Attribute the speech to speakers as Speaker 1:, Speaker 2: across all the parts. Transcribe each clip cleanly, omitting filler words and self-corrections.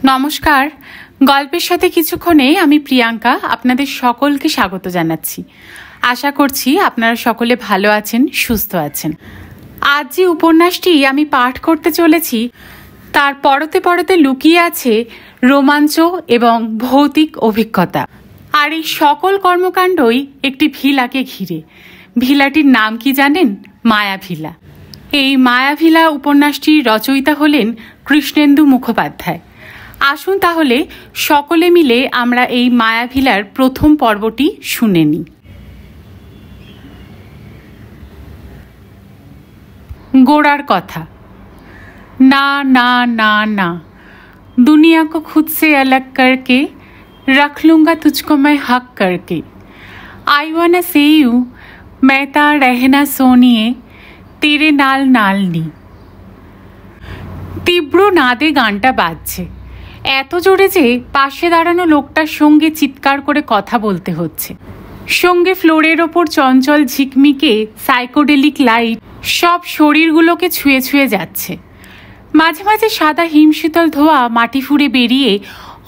Speaker 1: নমস্কার। গল্পের সাথে কিছুক্ষণে আমি প্রিয়াঙ্কা আপনাদের সকলকে স্বাগত জানাচ্ছি। আশা করছি আপনারা সকলে ভালো আছেন, সুস্থ আছেন। আজ যে উপন্যাসটি আমি পাঠ করতে চলেছি তার পরতে পরতে লুকিয়ে আছে রোমাঞ্চ এবং ভৌতিক অভিজ্ঞতা। আর এই সকল কর্মকাণ্ডই একটি ভিলাকে ঘিরে। ভিলাটির নাম কি জানেন? মায়াভিলা। এই মায়াভিলা উপন্যাসটির রচয়িতা হলেন কৃষ্ণেন্দু মুখোপাধ্যায়। আসুন তাহলে সকলে মিলে আমরা এই মায়াভিলার প্রথম পর্বটি শুনে নিই। গোড়ার কথা। না না না না, दुनिया को खुद से अलग करके रख लूँगा तुझको मैं हक करके। आई वाना से यू मैं ता रहना सोनिए तेरे नाल नाल नी। তীব্র নাদে গানটা বাজছে, এত জোরে যে পাশে দাঁড়ানো লোকটার সঙ্গে চিৎকার করে কথা বলতে হচ্ছে। সঙ্গে ফ্লোরের ওপর চঞ্চল ঝিকমিকে সাইকোডেলিক লাইট সব শরীরগুলোকে ছুঁয়ে ছুঁয়ে যাচ্ছে। মাঝে মাঝে সাদা হিমশীতল ধোঁয়া মাটি ফুঁড়ে বেরিয়ে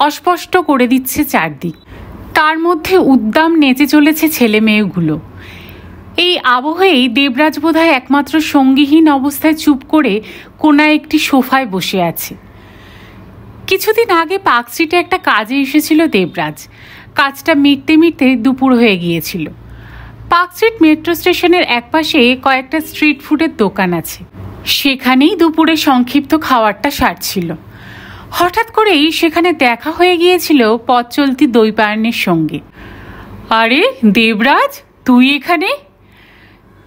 Speaker 1: অস্পষ্ট করে দিচ্ছে চারদিক। তার মধ্যে উদ্দাম নেচে চলেছে ছেলে মেয়েগুলো। এই আবহেই দেবরাজ বোধহয় একমাত্র সঙ্গীহীন অবস্থায় চুপ করে কোনায় একটি সোফায় বসে আছে। কিছুদিন আগে পার্ক স্ট্রিটে একটা কাজে এসেছিল দেবরাজ। কাজটা মিটতে মিটতে দুপুর হয়ে গিয়েছিল। পার্ক স্ট্রিট মেট্রো স্টেশনের একপাশে কয়েকটা স্ট্রিট ফুডের দোকান আছে। সেখানেই দুপুরে সংক্ষিপ্ত খাবারটা সারছিল। হঠাৎ করেই সেখানে দেখা হয়ে গিয়েছিল পথ চলতি দৈপায়নের সঙ্গে। আরে দেবরাজ, তুই এখানে?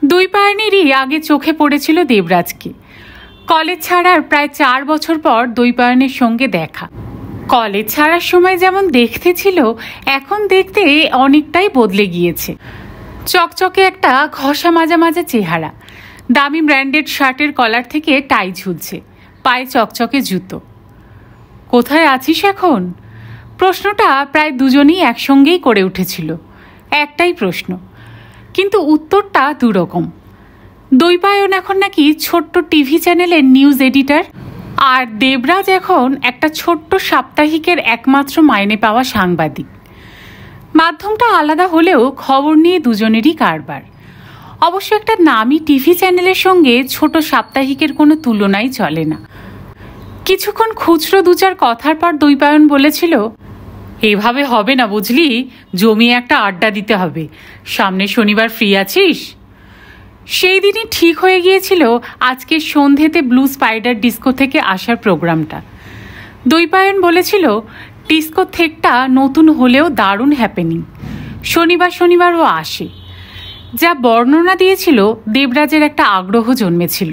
Speaker 1: দৈপায়নেরই আগে চোখে পড়েছিল দেবরাজকে। কলেজ ছাড়ার প্রায় 4 বছর পর দৈপায়নের সঙ্গে দেখা। কলেজ ছাড়ার সময় যেমন দেখতে ছিল, এখন দেখতে অনেকটাই বদলে গিয়েছে। চকচকে একটা ঘষা মাজা মাজা চেহারা, দামি ব্র্যান্ডেড শার্টের কলার থেকে টাই ঝুলছে, পায়ে চকচকে জুতো। কোথায় আছিস এখন? প্রশ্নটা প্রায় দুজনেই একসঙ্গেই করে উঠেছিল। একটাই প্রশ্ন, কিন্তু উত্তরটা দুরকম। দৈপায়ন এখন নাকি ছোট্ট টিভি চ্যানেলের নিউজ এডিটর, আর দেবরাজ এখন একটা ছোট্ট সাপ্তাহিকের একমাত্র মাইনে পাওয়া সাংবাদিক। মাধ্যমটা আলাদা হলেও খবর নিয়ে দুজনেরই কারবার। অবশ্য একটা নামি টিভি চ্যানেলের সঙ্গে ছোট সাপ্তাহিকের কোনো তুলনাই চলে না। কিছুক্ষণ খুচরো 2-4 কথার পর দৈপায়ন বলেছিল, এভাবে হবে না বুঝলি, জমিয়ে একটা আড্ডা দিতে হবে। সামনে শনিবার ফ্রি আছিস? সেই দিনই ঠিক হয়ে গিয়েছিল আজকে সন্ধেতে ব্লু স্পাইডার ডিস্কো থেকে আসার প্রোগ্রামটা। দৈপায়ন বলেছিল ডিস্কো থেকটা নতুন হলেও দারুণ হ্যাপেনিং, শনিবার শনিবার ও আসে। যা বর্ণনা দিয়েছিল দেবরাজের একটা আগ্রহ জন্মেছিল।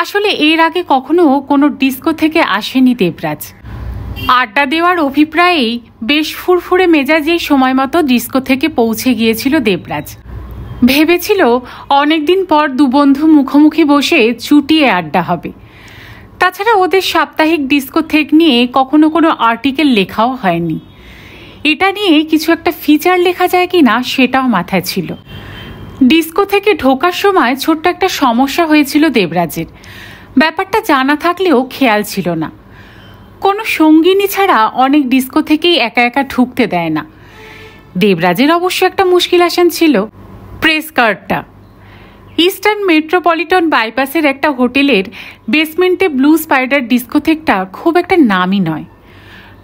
Speaker 1: আসলে এর আগে কখনো কোনো ডিস্কো থেকে আসেনি দেবরাজ। আড্ডা দেওয়ার অভিপ্রায়েই বেশ ফুরফুরে মেজাজেই সময় মতো ডিস্কো থেকে পৌঁছে গিয়েছিল দেবরাজ। ভেবেছিল অনেকদিন পর দু বন্ধু মুখোমুখি বসে চুটিয়ে আড্ডা হবে। তাছাড়া ওদের সাপ্তাহিক ডিস্কো থেক নিয়ে কখনো কোনো আর্টিকেল লেখাও হয়নি। এটা নিয়ে কিছু একটা ফিচার লেখা যায় কি না সেটাও মাথায় ছিল। ডিস্কো থেকে ঢোকার সময় ছোট্ট একটা সমস্যা হয়েছিল দেবরাজের। ব্যাপারটা জানা থাকলেও খেয়াল ছিল না। কোনো সঙ্গিনী ছাড়া অনেক ডিস্কো থেকেই একা একা ঢুকতে দেয় না। দেবরাজের অবশ্য একটা মুশকিল আসান ছিল, প্রেস কার্ডটা। ইস্টার্ন মেট্রোপলিটন বাইপাসের একটা হোটেলের বেসমেন্টে ব্লু স্পাইডার ডিস্কো থেকটা খুব একটা নামই নয়।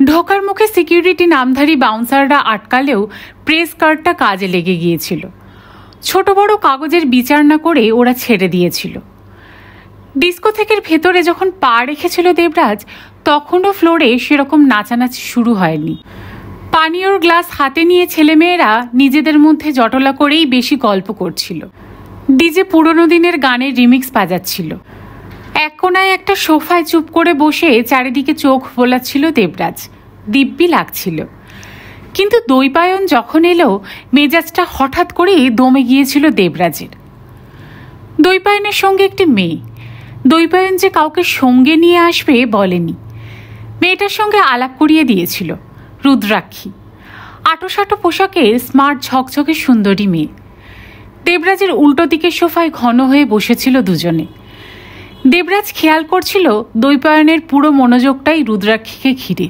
Speaker 1: ঢোকার মুখে সিকিউরিটি নামধারী বাউন্সাররা আটকালেও প্রেস কার্ডটা কাজে লেগে গিয়েছিল। ছোট বড় কাগজের বিচার না করে ওরা ছেড়ে দিয়েছিল। ডিস্কো থেকের ভেতরে যখন পা রেখেছিল দেবরাজ, তখনও ফ্লোরে সেরকম নাচানাচি শুরু হয়নি। পানীয়র গ্লাস হাতে নিয়ে ছেলেমেয়েরা নিজেদের মধ্যে জটলা করেই বেশি গল্প করছিল। ডিজে পুরনো দিনের গানের রিমিক্স বাজাচ্ছিল। এক কোনায় একটা সোফায় চুপ করে বসে চারিদিকে চোখ বোলাচ্ছিল দেবরাজ। দিব্যি লাগছিল। কিন্তু দৈপায়ন যখন এলো, মেজাজটা হঠাৎ করেই দমে গিয়েছিল দেবরাজের। দৈপায়নের সঙ্গে একটি মেয়ে। দৈপায়ন যে কাউকে সঙ্গে নিয়ে আসবে বলেনি। মেয়েটার সঙ্গে আলাপ করিয়ে দিয়েছিল, রুদ্রাক্ষী। আটোসাটো পোশাকের স্মার্ট ঝকঝকে সুন্দরী মেয়ে। দেবরাজের উল্টো দিকের সোফায় ঘন হয়ে বসেছিল দুজনে। দেবরাজ খেয়াল করছিল দ্বৈপায়নের পুরো মনোযোগটাই রুদ্রাক্ষীকে ঘিরে।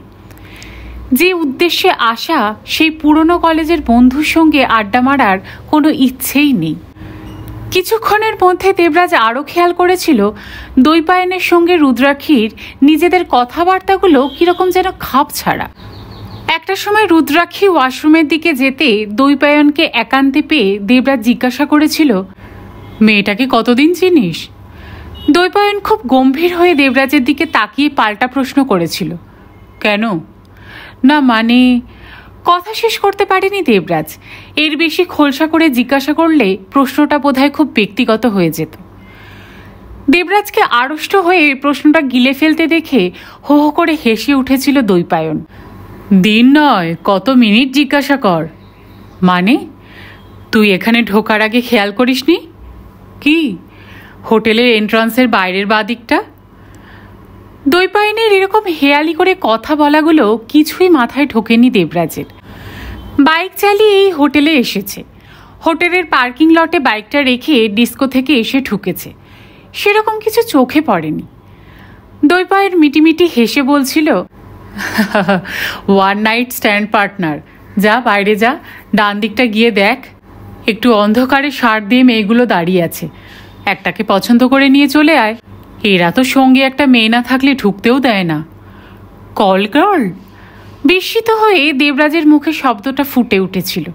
Speaker 1: যে উদ্দেশ্যে আসা, সেই পুরনো কলেজের বন্ধুর সঙ্গে আড্ডা মারার কোনো ইচ্ছেই নেই। কিছুক্ষণের মধ্যে দেবরাজ আরও খেয়াল করেছিল দ্বৈপায়নের সঙ্গে রুদ্রাক্ষীর নিজেদের কথাবার্তাগুলো কীরকম যেন খাপ ছাড়া। একটা সময় রুদ্রাক্ষী ওয়াশরুমের দিকে যেতে দ্বৈপায়নকে একান্তে পেয়ে দেবরাজ জিজ্ঞাসা করেছিল, মেয়েটাকে কতদিন চিনিস? দ্বৈপায়ন খুব গম্ভীর হয়ে দেবরাজের দিকে তাকিয়ে পাল্টা প্রশ্ন করেছিল, কেন? না মানে, কথা শেষ করতে পারেনি দেবরাজ। এর বেশি খোলসা করে জিজ্ঞাসা করলে প্রশ্নটা বোধহয় খুব ব্যক্তিগত হয়ে যেত। দেবরাজকে আড়ষ্ট হয়ে প্রশ্নটা গিলে ফেলতে দেখে হো হো করে হেসে উঠেছিল দ্বৈপায়ন। দিন নয়, কত মিনিট জিজ্ঞাসা কর। মানে, তুই এখানে ঢোকার আগে খেয়াল করিসনি? কি, হোটেলের এন্ট্রান্সের বাইরের বাদিকটা? দ্বৈপায়নের এরকম হেয়ালি করে কথা বলাগুলো কিছুই মাথায় ঢোকেনি দেবরাজের। বাইক চালিয়ে এই হোটেলে এসেছে, হোটেলের পার্কিং লটে বাইকটা রেখে ডিস্কো থেকে এসে ঢুকেছে, সেরকম কিছু চোখে পড়েনি। দ্বৈপায়ন মিটিমিটি হেসে বলছিল, ওয়ান নাইট স্ট্যান্ড পার্টনার, যা বাইরে যা, ডান দিকটা গিয়ে দেখ, একটু অন্ধকারে শার্ট দিয়ে মেয়েগুলো দাঁড়িয়ে আছে, একটাকে পছন্দ করে নিয়ে চলে আয়। এরা তো সঙ্গে একটা মেয়ে না থাকলে ঢুকতেও দেয় না। Call girl? বিস্মিত হয়ে দেবরাজের মুখে শব্দটা ফুটে উঠেছিল।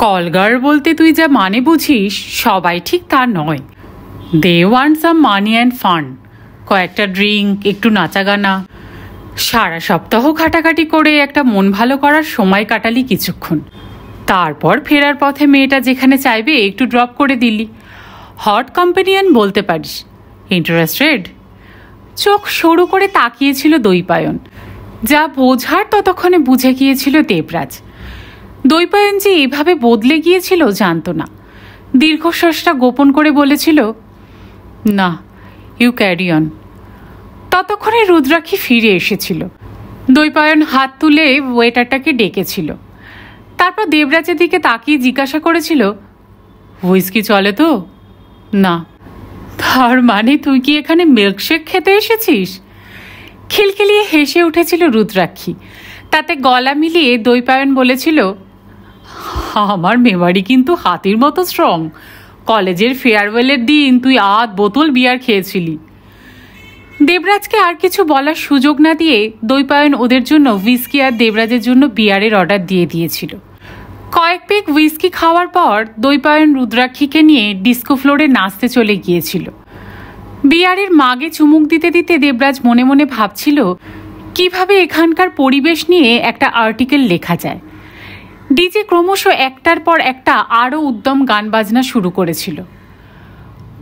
Speaker 1: কল গার্ল বলতে তুই যা মানে বুঝিস সবাই ঠিক তা নয়। They want some money and fun, কয়েকটা ড্রিঙ্ক, একটু নাচা গানা, সারা সপ্তাহ খাটাখাটি করে একটা মন ভালো করার সময় কাটালি কিছুক্ষণ, তারপর ফেরার পথে মেয়েটা যেখানে চাইবে একটু ড্রপ করে দিলি। হট কম্পেনিয়ন বলতে পারিস। ইন্টারেস্টেড? চোখ সরু করে তাকিয়েছিল দ্বৈপায়ন। যা বোঝার ততক্ষণে বুঝে গিয়েছিল দেবরাজ। দ্বৈপায়ন যে এভাবে বদলে গিয়েছিল জানত না। দীর্ঘশ্বাসটা গোপন করে বলেছিল, না, ইউ ক্যারি অন। ততক্ষণে রুদ্রাক্ষী ফিরে এসেছিল। দ্বৈপায়ন হাত তুলে ওয়েটারটাকে ডেকেছিল। তারপর দেবরাজের দিকে তাকিয়ে জিজ্ঞাসা করেছিল, হুইস্কি চলে তো? না। তার মানে তুই কি এখানে মিল্কশেক খেতে এসেছিস? খিলখিলিয়ে হেসে উঠেছিল রুদ্রাক্ষী। তাতে গলা মিলিয়ে দ্বৈপায়ন বলেছিল, আমার মেমারি কিন্তু হাতির মতো স্ট্রং। কলেজের ফেয়ারওয়েলের দিন তুই 8 বোতল বিয়ার খেয়েছিলি। দেবরাজকে আর কিছু বলার সুযোগ না দিয়ে দ্বৈপায়ন ওদের জন্য হুইস্কি আর দেবরাজের জন্য বিয়ারের অর্ডার দিয়ে দিয়েছিল। কয়েক পেগ হুইস্কি খাওয়ার পর দ্বৈপায়ন রুদ্রাক্ষীকে নিয়ে ডিস্কো ফ্লোরে নাচতে চলে গিয়েছিল। বিয়ারের মাগে চুমুক দিতে দিতে দেবরাজ মনে মনে ভাবছিল কিভাবে এখানকার পরিবেশ নিয়ে একটা আর্টিকেল লেখা যায়। ডিজে ক্রমশ একটার পর একটা আরও উদ্যম গান বাজনা শুরু করেছিল।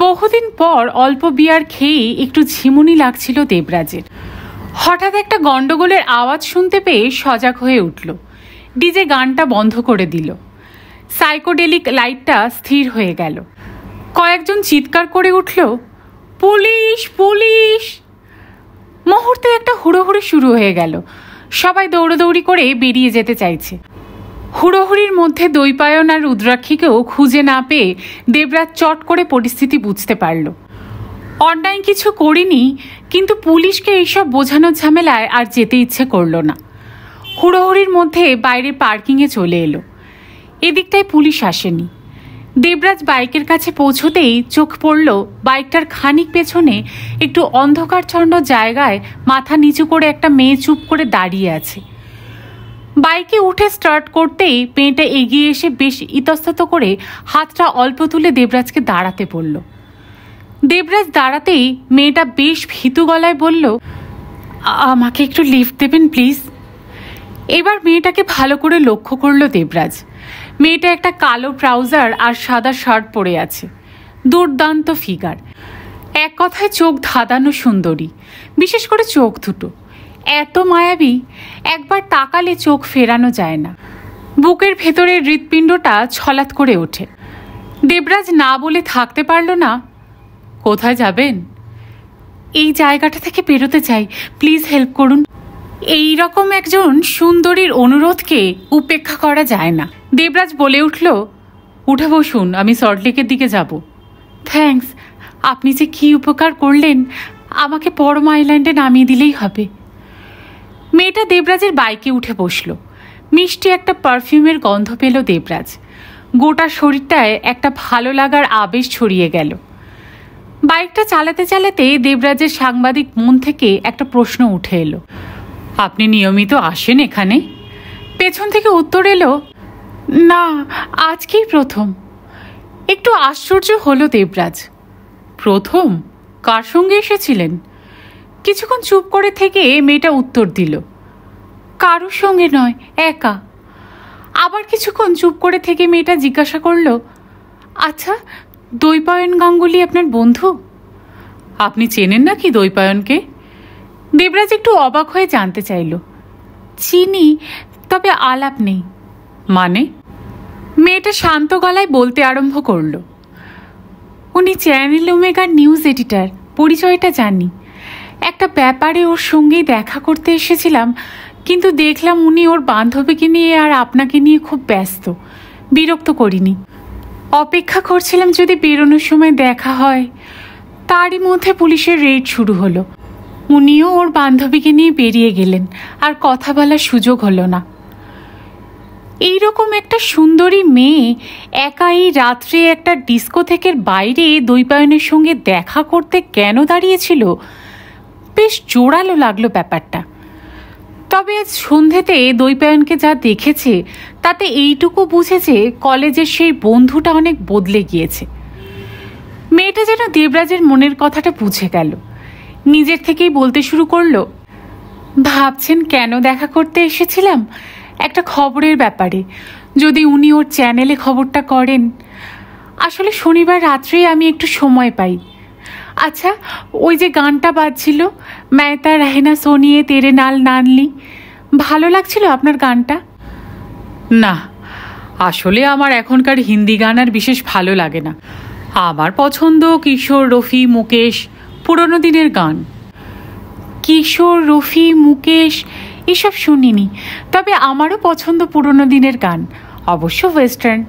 Speaker 1: বহুদিন পর অল্প বিয়ার খেয়েই একটু ঝিমুনি লাগছিল দেবরাজের। হঠাৎ একটা গন্ডগোলের আওয়াজ শুনতে পেয়ে সজাগ হয়ে উঠল। ডিজে গানটা বন্ধ করে দিল। সাইকোডেলিক লাইটটা স্থির হয়ে গেল। কয়েকজন চিৎকার করে উঠল, পুলিশ পুলিশ! মুহূর্তে একটা হুড়োহুড়ি শুরু হয়ে গেল। সবাই দৌড়দৌড়ি করে বেরিয়ে যেতে চাইছে। হুড়োহুড়ির মধ্যে দ্বৈপায়ন আর রুদ্রাক্ষীকেও খুঁজে না পেয়ে দেবরাজ চট করে পরিস্থিতি বুঝতে পারল। অন্যায় কিছু করিনি, কিন্তু পুলিশকে এইসব বোঝানোর ঝামেলায় আর যেতে ইচ্ছে করল না। হুড়োহুড়ির মধ্যে বাইরে পার্কিংয়ে চলে এলো। এদিকটায় পুলিশ আসেনি। দেবরাজ বাইকের কাছে পৌঁছতেই চোখ পড়ল বাইকটার খানিক পেছনে একটু অন্ধকারচ্ছন্ন জায়গায় মাথা নিচু করে একটা মেয়ে চুপ করে দাঁড়িয়ে আছে। বাইকে উঠে স্টার্ট করতেই মেয়েটা এগিয়ে এসে বেশ ইতস্তত করে হাতটা অল্প তুলে দেবরাজকে দাঁড়াতে বলল। দেবরাজ দাঁড়াতেই মেয়েটা বেশ ভীতু গলায় বলল, আমাকে একটু লিফট দেবেন প্লিজ। এবার মেয়েটাকে ভালো করে লক্ষ্য করল দেবরাজ। মেয়েটা একটা কালো ট্রাউজার আর সাদা শার্ট পরে আছে। দুর্দান্ত ফিগার, এক কথায় চোখ ধাঁধানো সুন্দরী, বিশেষ করে চোখ দুটো এত মায়াবী, একবার তাকালে চোখ ফেরানো যায় না। বুকের ভেতরের হৃৎপিণ্ডটা ছলাৎ করে ওঠে। দেবরাজ না বলে থাকতে পারল না। কোথায় যাবেন? এই জায়গাটা থেকে বেরোতে চাই, প্লিজ হেল্প করুন। এই রকম একজন সুন্দরীর অনুরোধকে উপেক্ষা করা যায় না। দেবরাজ বলে উঠল, উঠে বসুন, আমি সল্টলেকের দিকে যাব। থ্যাঙ্কস, আপনি যে কী উপকার করলেন, আমাকে পরম আইল্যান্ডে নামিয়ে দিলেই হবে। মেয়েটা দেবরাজের বাইকে উঠে বসল। মিষ্টি একটা পারফিউমের গন্ধ পেল দেবরাজ। গোটা শরীরটায় একটা ভালো লাগার আবেশ ছড়িয়ে গেল। বাইকটা চালাতে চালাতে দেবরাজের সাংবাদিক মন থেকে একটা প্রশ্ন উঠে এলো, আপনি নিয়মিত আসেন এখানে? পেছন থেকে উত্তর এলো, না, আজকেই প্রথম। একটু আশ্চর্য হলো দেবরাজ। প্রথম? কার সঙ্গে এসেছিলেন? কিছুক্ষণ চুপ করে থেকে মেয়েটা উত্তর দিল, কারোর সঙ্গে নয়, একা। আবার কিছুক্ষণ চুপ করে থেকে মেয়েটা জিজ্ঞাসা করল, আচ্ছা, দৈপায়ন গাঙ্গুলি আপনার বন্ধু? আপনি চেনেন নাকি দৈপায়নকে? দেবরাজ একটু অবাক হয়ে জানতে চাইল। চিনি, তবে আলাপ নেই। মানে? মেয়েটা শান্ত গলায় বলতে আরম্ভ করল, উনি চ্যানেল ওমেগার নিউজ এডিটর, পরিচয়টা জানি। একটা ব্যাপারে ওর সঙ্গেই দেখা করতে এসেছিলাম, কিন্তু দেখলাম উনি ওর বান্ধবীকে নিয়ে আর আপনাকে নিয়ে খুব ব্যস্ত। বিরক্ত করিনি, অপেক্ষা করছিলাম যদি বেরোনোর সময় দেখা হয়। তারই মধ্যে পুলিশের রেড শুরু হলো। উনিও ওর বান্ধবীকে নিয়ে বেরিয়ে গেলেন, আর কথা বলার সুযোগ হলো না। এইরকম একটা সুন্দরী মেয়ে একা এই রাত্রে একটা ডিস্কোথেকের বাইরে দৈপায়নের সঙ্গে দেখা করতে কেন দাঁড়িয়েছিল? বেশ জোরালো লাগলো ব্যাপারটা। তবে আজ সন্ধেতে দৈপায়নকে যা দেখেছে তাতে এইটুকু বুঝেছে কলেজের সেই বন্ধুটা অনেক বদলে গিয়েছে। মেয়েটা যেন দেবরাজের মনের কথাটা বুঝে গেল। নিজের থেকেই বলতে শুরু করলো, ভাবছেন কেন দেখা করতে এসেছিলাম? একটা খবরের ব্যাপারে, যদি উনি ওর চ্যানেলে খবরটা করেন। আসলে শনিবার রাত্রেই আমি একটু সময় পাই। আচ্ছা, ওই যে গানটা বাজছিল, মেহতা রহেনা সোনিয়ে তেরে নাল নানলি, ভালো লাগছিল আপনার গানটা? না, আসলে আমার এখনকার হিন্দি গান আর বিশেষ ভালো লাগে না। আমার পছন্দ কিশোর, রফি, মুকেশ, পুরনো দিনের গান। কিশোর, রফি, মুকেশ এসব শুনিনি, তবে আমারও পছন্দ পুরনো দিনের গান, অবশ্য ওয়েস্টার্ন।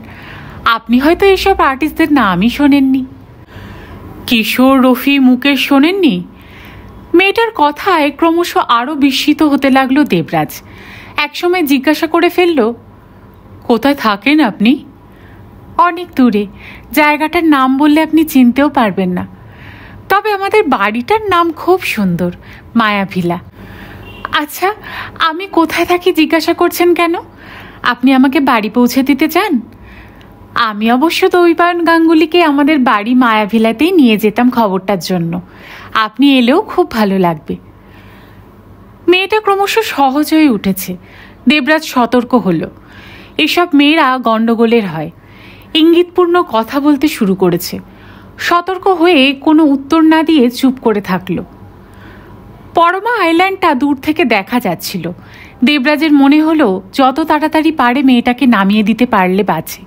Speaker 1: আপনি হয়তো এসব আর্টিস্টদের নামই শোনেননি। কিশোর, রফি, মুকেশ শোনেননি? মেয়েটার কথায় ক্রমশ আরও বিস্মিত হতে লাগলো দেবরাজ। একসময় জিজ্ঞাসা করে ফেলল, কোথায় থাকেন আপনি? অনেক দূরে, জায়গাটার নাম বললে আপনি চিনতেও পারবেন না। তবে আমাদের বাড়িটার নাম খুব সুন্দর, মায়াভিলা। আচ্ছা, আমি কোথায় থাকি জিজ্ঞাসা করছেন কেন? আপনি আমাকে বাড়ি পৌঁছে দিতে চান? আমি অবশ্য দৈপায়ন গাঙ্গুলিকে আমাদের বাড়ি মায়াভিলাতেই নিয়ে যেতাম খবরটার জন্য। আপনি এলেও খুব ভালো লাগবে। মেয়েটা ক্রমশ সহজ হয়ে উঠেছে। দেবরাজ সতর্ক হলো, এসব মেয়েরা গণ্ডগোলের হয়। ইঙ্গিতপূর্ণ কথা বলতে শুরু করেছে। সতর্ক হয়ে কোনো উত্তর না দিয়ে চুপ করে থাকলো। পরমা আইল্যান্ডটা দূর থেকে দেখা যাচ্ছিল। দেবরাজের মনে হলো যত তাড়াতাড়ি পারে মেয়েটাকে নামিয়ে দিতে পারলে বাঁচে।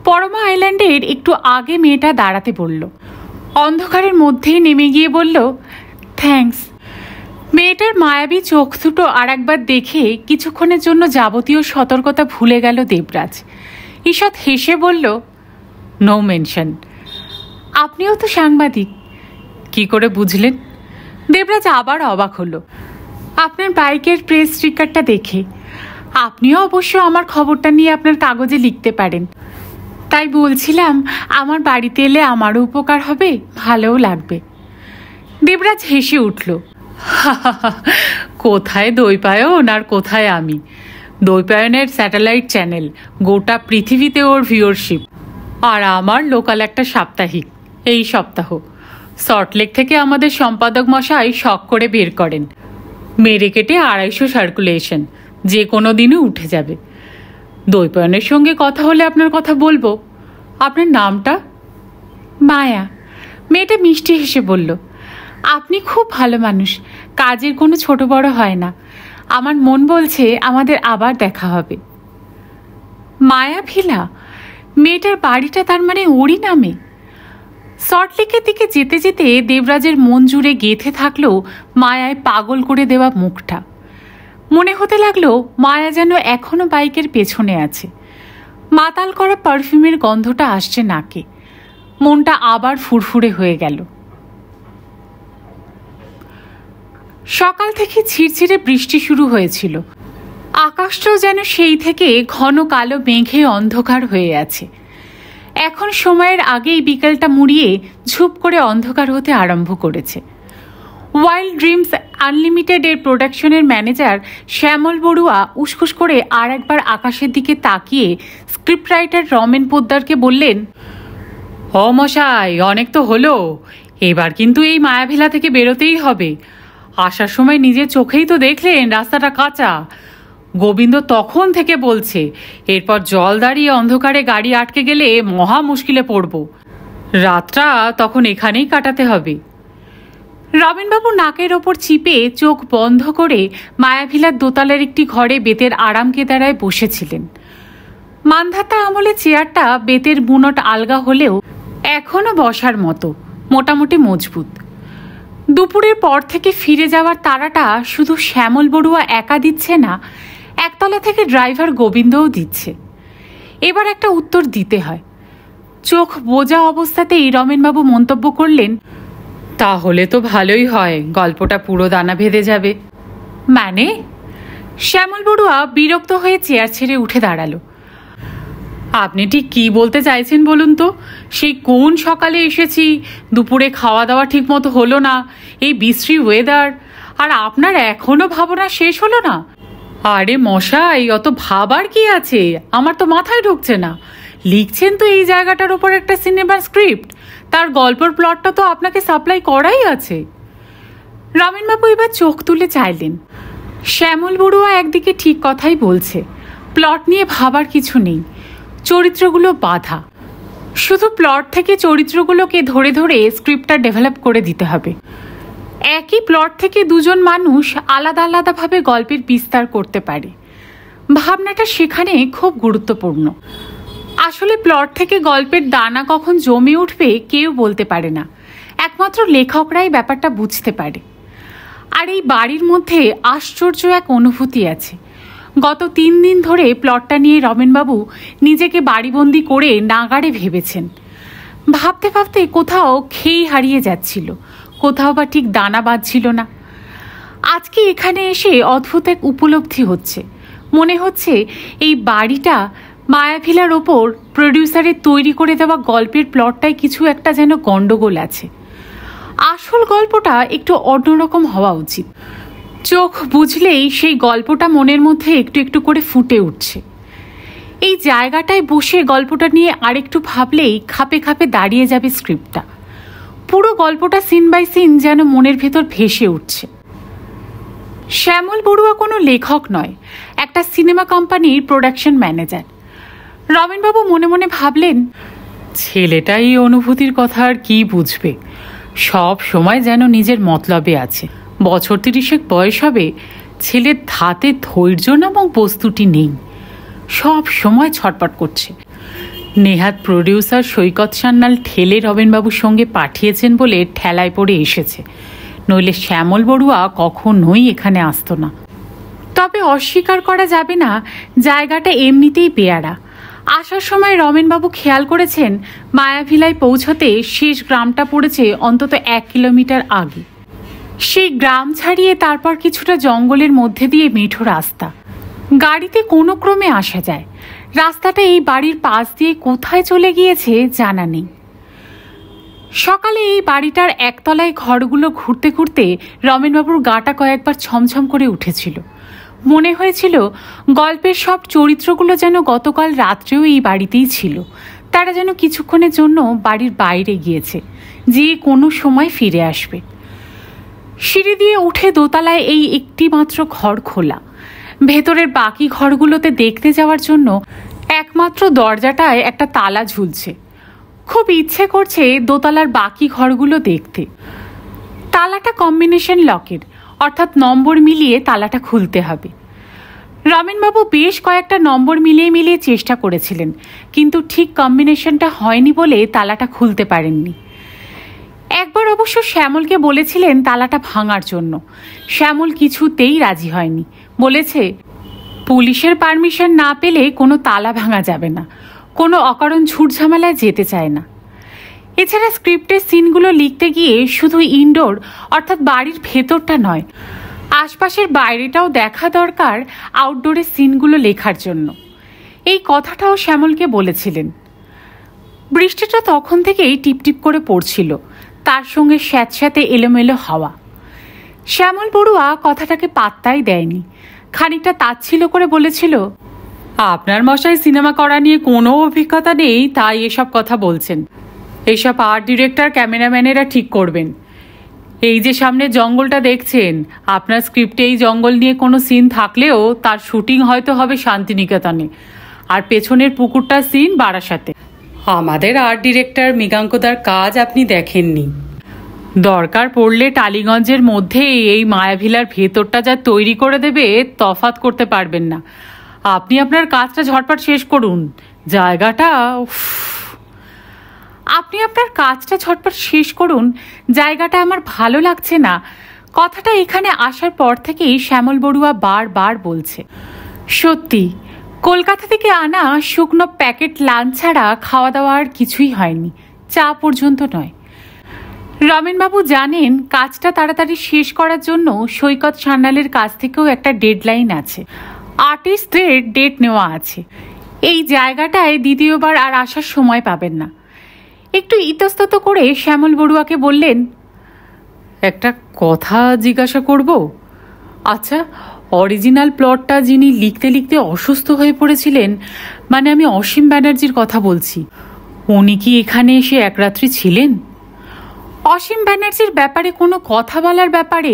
Speaker 1: পরমা আইল্যান্ডের একটু আগে মেয়েটা দাঁড়াতে বলল। অন্ধকারের মধ্যেই নেমে গিয়ে বলল, থ্যাঙ্কস। মেয়েটার মায়াবী চোখ দুটো আর একবার দেখে কিছুক্ষণের জন্য যাবতীয় সতর্কতা ভুলে গেল দেবরাজ। ঈষৎ হেসে বলল, নো মেনশন। আপনিও তো সাংবাদিক। কি করে বুঝলেন? দেবরাজ আবার অবাক হলো আপনার বাইকের প্রেস স্টিকারটা দেখে। আপনিও অবশ্য আমার খবরটা নিয়ে আপনার কাগজে লিখতে পারেন। তাই বলছিলাম, আমার বাড়িতে এলে আমারও উপকার হবে, ভালোও লাগবে। দেবরাজ হেসে উঠল, কোথায় দৈপায়ন আর কোথায় আমি? দৈপায়নের স্যাটেলাইট চ্যানেল, গোটা পৃথিবীতে ওর ভিউয়ারশিপ, আর আমার লোকাল একটা সাপ্তাহিক। এই সপ্তাহ সল্টলেক থেকে আমাদের সম্পাদক মশাই শখ করে বের করেন, মেরে কেটে 250 সার্কুলেশন, যে কোনো দিনই উঠে যাবে। দৈপায়নের সঙ্গে কথা হলে আপনার কথা বলবো। আপনার নামটা? মায়া। মেয়েটা মিষ্টি হেসে বলল, আপনি খুব ভালো মানুষ, কাজের কোনো ছোট বড় হয় না। আমার মন বলছে আমাদের আবার দেখা হবে। মায়াভিলা? মেয়েটার বাড়িটা তার মানে ওরই নামে? সল্টলেকের দিকে যেতে যেতে দেবরাজের মন জুড়ে গেঁথে থাকলো মায়ায় পাগল করে দেওয়া মুখটা। মনে হতে লাগলো মায়া যেন এখনো বাইকের পেছনে আছে। মাতাল করা পারফিউমের গন্ধটা আসছে নাকে। মনটা আবার ফুরফুরে হয়ে গেল। সকাল থেকে ঝিরঝিরে বৃষ্টি শুরু হয়েছিল। আকাশটাও যেন সেই থেকে ঘন কালো মেঘে অন্ধকার হয়ে আছে। এখন সময়ের আগেই বিকেলটা মুড়িয়ে ঝুপ করে অন্ধকার হতে আরম্ভ করেছে। ওয়াইল্ড ড্রিমস আনলিমিটেডের প্রোডাকশনের ম্যানেজার শ্যামল বড়ুয়া উসখুস করে আর একবার আকাশের দিকে তাকিয়ে স্ক্রিপ্ট রাইটার রমেন পোদ্দারকে বললেন, ও মশাই, অনেক তো হলো, এবার কিন্তু এই মায়াভিলা থেকে বেরোতেই হবে। আসার সময় নিজের চোখেই তো দেখলেন রাস্তাটা কাঁচা। গোবিন্দ তখন থেকে বলছে এরপর জল দাঁড়িয়ে অন্ধকারে গাড়ি আটকে গেলে মহা মুশকিলে পড়ব। রাতটা তখন এখানেই কাটাতে হবে। রমেনবাবু নাকের ওপর চিপে চোখ বন্ধ করে মায়াভিলার দোতলার একটি ঘরে বেতের আরাম কেদারায় বসেছিলেন। মান্ধাতা আমলে চেয়ারটা বেতের বুনট আলগা হলেও এখনো বসার মতো, মোটামুটি মজবুত। দুপুরের পর থেকে ফিরে যাওয়ার তাড়াটা শুধু শ্যামল বড়ুয়া একা দিচ্ছে না, একতলা থেকে ড্রাইভার গোবিন্দও দিচ্ছে। এবার একটা উত্তর দিতে হয়। চোখ বোঝা অবস্থাতেই রমেনবাবু মন্তব্য করলেন, তাহলে তো ভালোই হয়, গল্পটা পুরো দানা ভেদে যাবে। মানে? শ্যামল বড়ুয়া বিরক্ত হয়ে চেয়ার ছেড়ে উঠে দাঁড়ালো। আপনি ঠিক কি বলতে চাইছেন বলুন তো? সেই কোন সকালে এসেছি, দুপুরে খাওয়া দাওয়া ঠিক মতো হলো না, এই বিশ্রী ওয়েদার, আর আপনার এখনো ভাবনা শেষ হলো না? আরে মশাই, অত ভাবার কি আছে? আমার তো মাথায় ঢুকছে না। লিখছেন তো এই জায়গাটার উপর একটা সিনেমার স্ক্রিপ্ট, তার গল্পের প্লটটা তো আপনাকে সাপ্লাই করাই আছে। রমেনবাবু এবার চোখ তুলে চাইলেন। শ্যামল বড়ুয়া একদিকে ঠিক কথাই বলছে, প্লট নিয়ে ভাবার কিছু নেই, চরিত্রগুলো বাঁধা। শুধু প্লট থেকে চরিত্রগুলোকে ধরে ধরে স্ক্রিপ্টটা ডেভেলপ করে দিতে হবে। একই প্লট থেকে দুজন মানুষ আলাদা আলাদাভাবে গল্পের বিস্তার করতে পারে। ভাবনাটা সেখানে খুব গুরুত্বপূর্ণ। আসলে প্লট থেকে গল্পের দানা কখন জমে উঠবে কেউ বলতে পারে না, একমাত্র লেখকরাই ব্যাপারটা বুঝতে পারে। আর এই বাড়ির মধ্যে আশ্চর্য এক অনুভূতি আছে। গত 3 দিন ধরে প্লটটা নিয়ে রমেনবাবু নিজেকে বাড়িবন্দি করে নাগাড়ে ভেবেছেন। ভাবতে ভাবতে কোথাও খেই হারিয়ে যাচ্ছিল, কোথাও বা ঠিক দানা বাঁধছিল না। আজকে এখানে এসে অদ্ভুত এক উপলব্ধি হচ্ছে। মনে হচ্ছে এই বাড়িটা মায়াভিলার ওপর প্রডিউসারের তৈরি করে দেওয়া গল্পের প্লটটায় কিছু একটা যেন গন্ডগোল আছে। আসল গল্পটা একটু অন্যরকম হওয়া উচিত। চোখ বুঝলেই সেই গল্পটা মনের মধ্যে একটু একটু করে ফুটে উঠছে। এই জায়গাটায় বসে গল্পটা নিয়ে আরেকটু ভাবলেই খাপে খাপে দাঁড়িয়ে যাবে স্ক্রিপ্টটা। পুরো গল্পটা সিন বাই সিন যেন মনের ভেতর ভেসে উঠছে। শ্যামল বড়ুয়া কোনো লেখক নয়, একটা সিনেমা কোম্পানির প্রোডাকশন ম্যানেজার। রমেনবাবু মনে মনে ভাবলেন, ছেলেটা এই অনুভূতির কথা আর কি বুঝবে, সব সময় যেন নিজের মতলবে আছে। বছর 30 বয়স হবে, ছেলের ধাতে ধৈর্য নামক বস্তুটি নেই, সব সময় ছটপট করছে। নেহাত প্রডিউসার সৈকত সান্যাল ঠেলে রমেনবাবুর সঙ্গে পাঠিয়েছেন বলে ঠেলায় পড়ে এসেছে, নইলে শ্যামল বড়ুয়া কখনোই এখানে আসতো না। তবে অস্বীকার করা যাবে না, জায়গাটা এমনিতেই পেয়ারা। আসার সময় রমেনবাবু খেয়াল করেছেন মায়াভিলায় পৌঁছতে শেষ গ্রামটা পড়েছে অন্তত 1 কিলোমিটার আগে। সেই গ্রাম ছাড়িয়ে তারপর কিছুটা জঙ্গলের মধ্যে দিয়ে মেঠো রাস্তা, গাড়িতে কোনো ক্রমে আসা যায়। রাস্তাটা এই বাড়ির পাশ দিয়ে কোথায় চলে গিয়েছে জানা নেই। সকালে এই বাড়িটার একতলায় ঘরগুলো ঘুরতে ঘুরতে রমেনবাবুর গাটা কয়েকবার ছমছম করে উঠেছিল। মনে হয়েছিল গল্পের সব চরিত্রগুলো যেন গতকাল রাত্রেও এই বাড়িতেই ছিল। তারা যেন কিছুক্ষণের জন্য বাড়ির বাইরে গিয়েছে, যে কোনো সময় ফিরে আসবে। সিঁড়ি দিয়ে উঠে দোতলায় এই একটি মাত্র ঘর খোলা। ভেতরের বাকি ঘরগুলোতে দেখতে যাওয়ার জন্য একমাত্র দরজাটায় একটা তালা ঝুলছে। খুব ইচ্ছে করছে দোতলার বাকি ঘরগুলো দেখতে। তালাটা কম্বিনেশন লকের, অর্থাৎ নম্বর মিলিয়ে তালাটা খুলতে হবে। রমেনবাবু বেশ কয়েকটা নম্বর মিলিয়ে মিলিয়ে চেষ্টা করেছিলেন, কিন্তু ঠিক কম্বিনেশনটা হয়নি বলে তালাটা খুলতে পারেননি। একবার অবশ্য শ্যামলকে বলেছিলেন তালাটা ভাঙার জন্য। শ্যামল কিছুতেই রাজি হয়নি, বলেছে পুলিশের পারমিশন না পেলে কোনো তালা ভাঙা যাবে না, কোনো অকারণ ঝুটঝামেলায় যেতে চায় না। এছাড়া স্ক্রিপ্টের সিনগুলো লিখতে গিয়ে শুধু ইনডোর অর্থাৎ বাড়ির ভেতরটা নয়, আশপাশের বাইরেটাও দেখা দরকার আউটডোরের সিনগুলো লেখার জন্য। এই কথাটাও শ্যামলকে বলেছিলেন। বৃষ্টিটা তখন থেকেই টিপটিপ করে পড়ছিল, তার সঙ্গে স্যাঁতস্যাঁতে এলোমেলো হাওয়া। শ্যামল বড়ুয়া কথাটাকে পাত্তাই দেয়নি, খানিকটা তাচ্ছিল করে বলেছিল, আপনার মশাই সিনেমা করা নিয়ে কোনো অভিজ্ঞতা নেই, তাই এসব কথা বলছেন। এইসব আর্ট ডিরেক্টর ক্যামেরাম্যানেরা ঠিক করবেন। এই যে সামনে জঙ্গলটা দেখছেন, আপনার স্ক্রিপ্টে এই জঙ্গল নিয়ে কোনো সিন থাকলেও তার শুটিং হয়তো হবে শান্তিনিকেতনে, আর পেছনের পুকুরটার সিন বারাসাতে। আমাদের আর্ট ডিরেক্টর মৃগাঙ্কদার কাজ আপনি দেখেননি। দরকার পড়লে টালিগঞ্জের মধ্যে এই মায়াভিলার ভেতরটা যা তৈরি করে দেবে তফাৎ করতে পারবেন না। আপনি আপনার কাজটা ঝটপট শেষ করুন। জায়গাটা আমার ভালো লাগছে না। কথাটা এখানে আসার পর থেকেই শ্যামল বড়ুয়া বারবার বলছে। সত্যি, কলকাতা থেকে আনা শুকনো প্যাকেট লাঞ্চ ছাড়া খাওয়া দাওয়া আর কিছুই হয়নি, চা পর্যন্ত নয়। রমেনবাবু জানেন কাজটা তাড়াতাড়ি শেষ করার জন্য সৈকত সান্যালের কাছ থেকেও একটা ডেডলাইন আছে, আর্টিস্টদের ডেট নেওয়া আছে। এই জায়গাটায় দ্বিতীয়বার আর আসার সময় পাবেন না। একটু ইতস্তত করে শ্যামল বড়ুয়াকে বললেন, একটা কথা জিজ্ঞাসা করব? আচ্ছা, অরিজিনাল প্লটটা যিনি লিখতে লিখতে অসুস্থ হয়ে পড়েছিলেন, মানে আমি অসীম ব্যানার্জির কথা বলছি, উনি কি এখানে এসে এক রাত্রি ছিলেন? অসীম ব্যানার্জির ব্যাপারে কোনো কথা বলার ব্যাপারে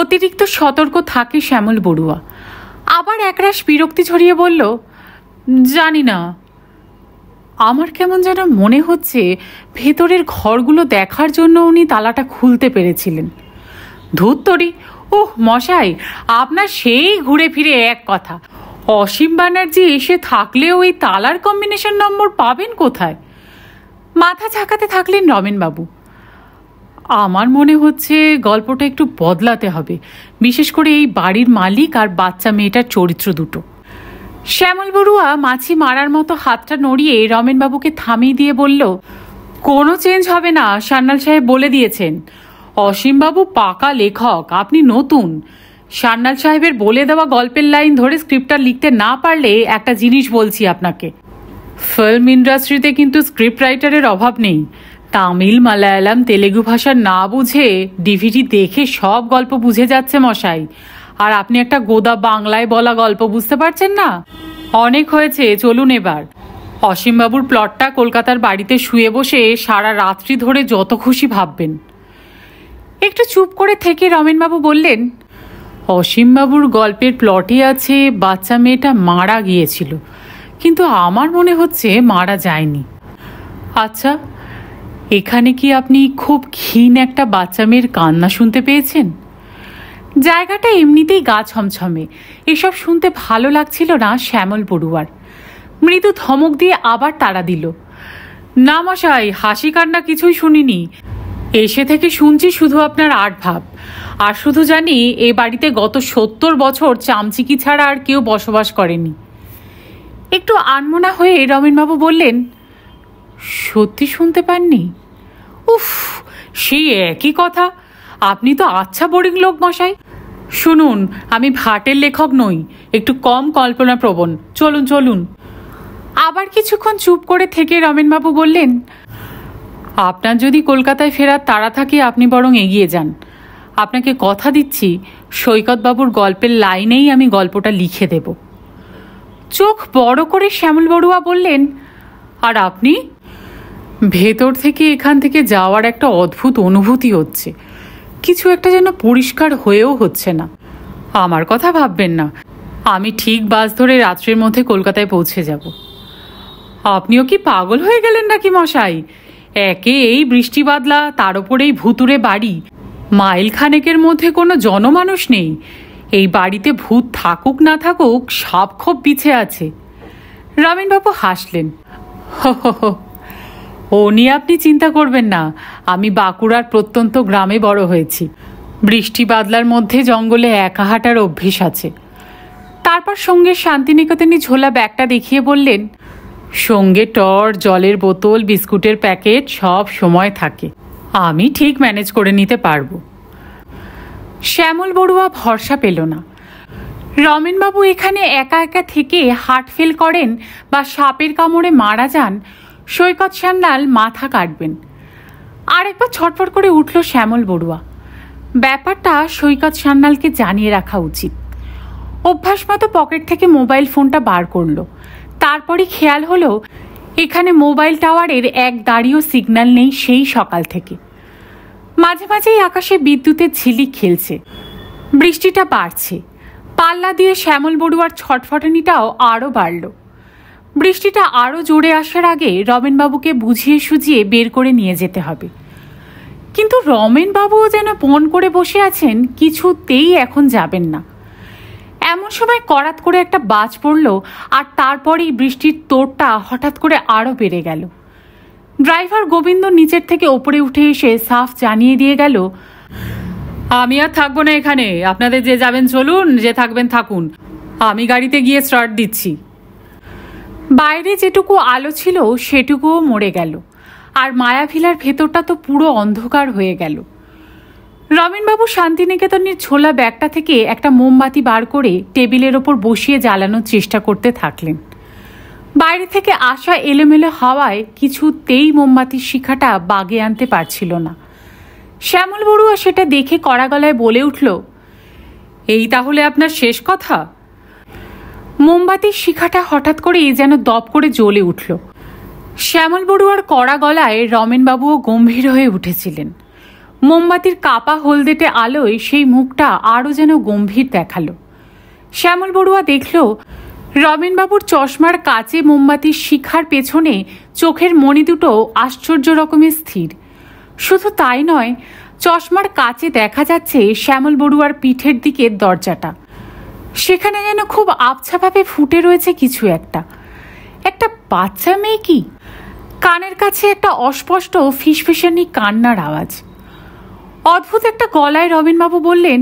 Speaker 1: অতিরিক্ত সতর্ক থাকে শ্যামল বড়ুয়া। আবার একরাশ বিরক্তি ছড়িয়ে বলল, জানি না। আমার কেমন যেন মনে হচ্ছে ভেতরের ঘরগুলো দেখার জন্য উনি তালাটা খুলতে পেরেছিলেন। ধুত্তরি, ওহ মশাই, আপনার সেই ঘুরে ফিরে এক কথা। অসীম ব্যানার্জি এসে থাকলেও এই তালার কম্বিনেশন নম্বর পাবেন কোথায়? মাথা ঝাঁকাতে থাকলেন রমেনবাবু। আমার মনে হচ্ছে গল্পটা একটু বদলাতে হবে, বিশেষ করে এই বাড়ির মালিক আর বাচ্চা মেয়েটার চরিত্র দুটো। শ্যামল বড়ুয়া মাছি মারার মতো হাতটা নড়িয়ে রমেনবাবুকে থামিয়ে দিয়ে বলল, কোনো চেঞ্জ হবে না, সান্যাল সাহেব বলে দিয়েছেন। অসীমবাবু পাকা লেখক, আপনি নতুন। সান্যাল সাহেবের বলে দেওয়া গল্পের লাইন ধরে স্ক্রিপ্টটা লিখতে না পারলে একটা জিনিস বলছি আপনাকে, ফিল্ম ইন্ডাস্ট্রিতে কিন্তু স্ক্রিপ্ট রাইটারের অভাব নেই। তামিল, মালায়ালাম, তেলেগু ভাষা না বুঝে ডিভিডি দেখে সব গল্প বুঝে যাচ্ছে মশাই, আর আপনি একটা গোদা বাংলায় বলা গল্প বুঝতে পারছেন না। অনেক হয়েছে, চলুন এবার। অসীমবাবুর প্লটটা কলকাতার বাড়িতে শুয়ে বসে সারা রাত্রি ধরে যত খুশি ভাববেন। একটু চুপ করে থেকে রমেনবাবু বললেন, অসীমবাবুর গল্পের প্লটে আছে বাচ্চা মেয়েটা মারা গিয়েছিল, কিন্তু আমার মনে হচ্ছে মারা যায়নি। আচ্ছা, এখানে কি আপনি খুব ক্ষীণ একটা বাচ্চা মেয়ের কান্না শুনতে পেয়েছেন? জায়গাটা এমনিতেই গা ছমছমে, এসব শুনতে ভালো লাগছিল না শ্যামল বড়ুয়ার। মৃদু ধমক দিয়ে আবার তাড়া দিল, না মশাই, হাসি কান্না কিছুই শুনিনি। এসে থেকে শুনছি শুধু আপনার আট ভাব। আর শুধু জানি এ বাড়িতে গত 70 বছর চামচিকি ছাড়া আর কেউ বসবাস করেনি। একটু আনমনা হয়ে রমেনবাবু বললেন, সত্যি শুনতে পাননি? উফ, সেই একই কথা। আপনি তো আচ্ছা বোরিং লোক মশাই। শুনুন, আমি ভাটের লেখক নই, একটু কম কল্পনাপ্রবণ। চলুন চলুন। আবার কিছুক্ষণ চুপ করে থেকে রমেনবাবু বললেন, আপনার যদি কলকাতায় ফেরার তাড়া থাকে আপনি বরং এগিয়ে যান। আপনাকে কথা দিচ্ছি, সৈকতবাবুর গল্পের লাইনেই আমি গল্পটা লিখে দেব। চোখ বড় করে শ্যামল বড়ুয়া বললেন, আর আপনি? ভেতর থেকে এখান থেকে যাওয়ার একটা অদ্ভুত অনুভূতি হচ্ছে, কিছু একটা যেন পরিষ্কার হয়েও হচ্ছে না। আমার কথা ভাববেন না, আমি ঠিক বাস ধরে রাত্রের মধ্যে কলকাতায় পৌঁছে যাব। আপনিও কি পাগল হয়ে গেলেন নাকি মশাই? একে এই বৃষ্টি বাদলা, তার ওপরেই ভুতুরে বাড়ি, মাইল খানেকের মধ্যে কোনো জনমানুষ নেই। এই বাড়িতে ভূত থাকুক না থাকুক সাপ খোপ বিছে আছে। রমেনবাবু হাসলেন, ও নিয়ে আপনি চিন্তা করবেন না, আমি বাঁকুড়ার প্রত্যন্ত গ্রামে বড় হয়েছি। বৃষ্টি বাদলার মধ্যে জঙ্গলে একা হাঁটার অভ্যেস আছে। তারপর সঙ্গে শান্তিনিকেতনে ঝোলা ব্যাগটা দেখিয়ে বললেন, সঙ্গে টর্চ, জলের বোতল, বিস্কুটের প্যাকেট সব সময় থাকে। আমি ঠিক ম্যানেজ করে নিতে পারবো। শ্যামল বড়ুয়া ভরসা পেল না। রমেনবাবু এখানে একা একা থেকে হার্ট ফেল করেন বা সাপের কামড়ে মারা যান, সৈকত সান্যাল মাথা কাটবেন। আরেকবার ছটফট করে উঠল শ্যামল বড়ুয়া। ব্যাপারটা সৈকত সান্যালকে জানিয়ে রাখা উচিত। অভ্যাস মতো পকেট থেকে মোবাইল ফোনটা বার করলো। তারপরই খেয়াল হলো এখানে মোবাইল টাওয়ারের এক দাঁড়িয়েও সিগন্যাল নেই সেই সকাল থেকে। মাঝে মাঝেই আকাশে বিদ্যুতের ঝিলিক খেলছে। বৃষ্টিটা বাড়ছে। পাল্লা দিয়ে শ্যামল বড়ুয়ার ছটফটানিটাও আরও বাড়ল। বৃষ্টিটা আরও জোরে আসার আগে রমেনবাবুকে বুঝিয়ে সুঝিয়ে বের করে নিয়ে যেতে হবে। কিন্তু রমেনবাবুও যেন পণ করে বসে আছেন, কিছুতেই এখন যাবেন না। এমন সময় করাত করে একটা বাজ পড়ল, আর তারপরেই বৃষ্টির তোড়টা হঠাৎ করে আরও বেড়ে গেল। ড্রাইভার গোবিন্দ নিচের থেকে ওপরে উঠে এসে সাফ জানিয়ে দিয়ে গেল, আমি আর থাকবো না এখানে, আপনাদের যে যাবেন চলুন, যে থাকবেন থাকুন, আমি গাড়িতে গিয়ে স্টার্ট দিচ্ছি। বাইরে যেটুকু আলো ছিল সেটুকুও মরে গেল, আর মায়াভিলার ভেতরটা তো পুরো অন্ধকার হয়ে গেল। রমেনবাবু শান্তিনিকেতনের ছোলা ব্যাগটা থেকে একটা মোমবাতি বার করে টেবিলের ওপর বসিয়ে জ্বালানোর চেষ্টা করতে থাকলেন। বাইরে থেকে আসা এলোমেলো হাওয়ায় কিছুতেই মোমবাতির শিখাটা বাগে আনতে পারছিল না। শ্যামল বড়ুয়া সেটা দেখে কড়া গলায় বলে উঠল, এই তাহলে আপনার শেষ কথা? মোমবাতির শিখাটা হঠাৎ করেই যেন দপ করে জ্বলে উঠল। শ্যামল বড়ুয়ার কড়া গলায় রমেনবাবুও গম্ভীর হয়ে উঠেছিলেন। মোমবাতির কাপা হলদেটে আলোয় সেই মুখটা আরও যেন গম্ভীর দেখালো। শ্যামল বড়ুয়া দেখল রমেনবাবুর চশমার কাচে মোমবাতির শিখার পেছনে চোখের মণি দুটো আশ্চর্য রকমের স্থির। শুধু তাই নয়, চশমার কাচে দেখা যাচ্ছে শ্যামল বড়ুয়ার পিঠের দিকের দরজাটা। সেখানে যেন খুব আবছাভাবে ফুটে রয়েছে কিছু একটা। একটা বাচ্চা মেয়ে কি? কানের কাছে একটা অস্পষ্ট ফিসফিসানি কান্নার আওয়াজ। অদ্ভুত একটা গলায় রমেনবাবু বললেন,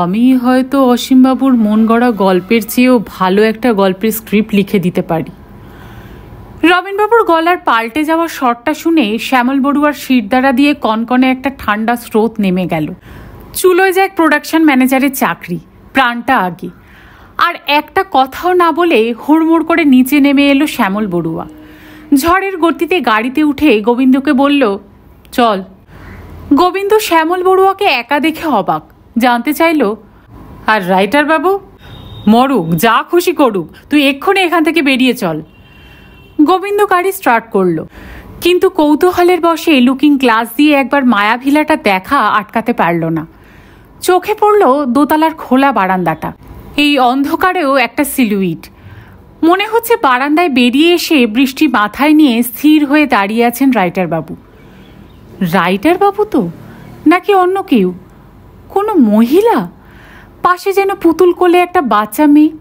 Speaker 1: আমি হয়তো অসীমবাবুর মন গড়া গল্পের চেয়েও ভালো একটা গল্পের স্ক্রিপ্ট লিখে দিতে পারি। রমেনবাবুর গলার পাল্টে যাওয়া স্বরটা শুনে শ্যামল বড়ুয়ার শিরদাঁড়া দিয়ে কনকনে একটা ঠান্ডা স্রোত নেমে গেল। চুলোয় যায় প্রোডাকশন ম্যানেজারের চাকরি, প্রাণটা আগে। আর একটা কথাও না বলে হুড়মুড় করে নিচে নেমে এলো শ্যামল বড়ুয়া। ঝড়ের গতিতে গাড়িতে উঠে গোবিন্দকে বলল, চল। গোবিন্দ শ্যামল বড়ুয়াকে একা দেখে অবাক। জানতে চাইল, আর রাইটার বাবু? মরুক, যা খুশি করুক, তুই এক্ষুনি এখান থেকে বেরিয়ে চল। গোবিন্দ গাড়ি স্টার্ট করলো, কিন্তু কৌতূহলের বশে লুকিং গ্লাস দিয়ে একবার মায়াভিলাটা দেখা আটকাতে পারল না। চোখে পড়ল দোতলার খোলা বারান্দাটা। এই অন্ধকারেও একটা সিলুইট। মনে হচ্ছে বারান্দায় বেরিয়ে এসে বৃষ্টি মাথায় নিয়ে স্থির হয়ে দাঁড়িয়ে আছেন রাইটার বাবু। রাইটার বাবু তো, নাকি অন্য কেউ? কোনো মহিলা? পাশে যেন পুতুল কোলে একটা বাচ্চা মেয়ে।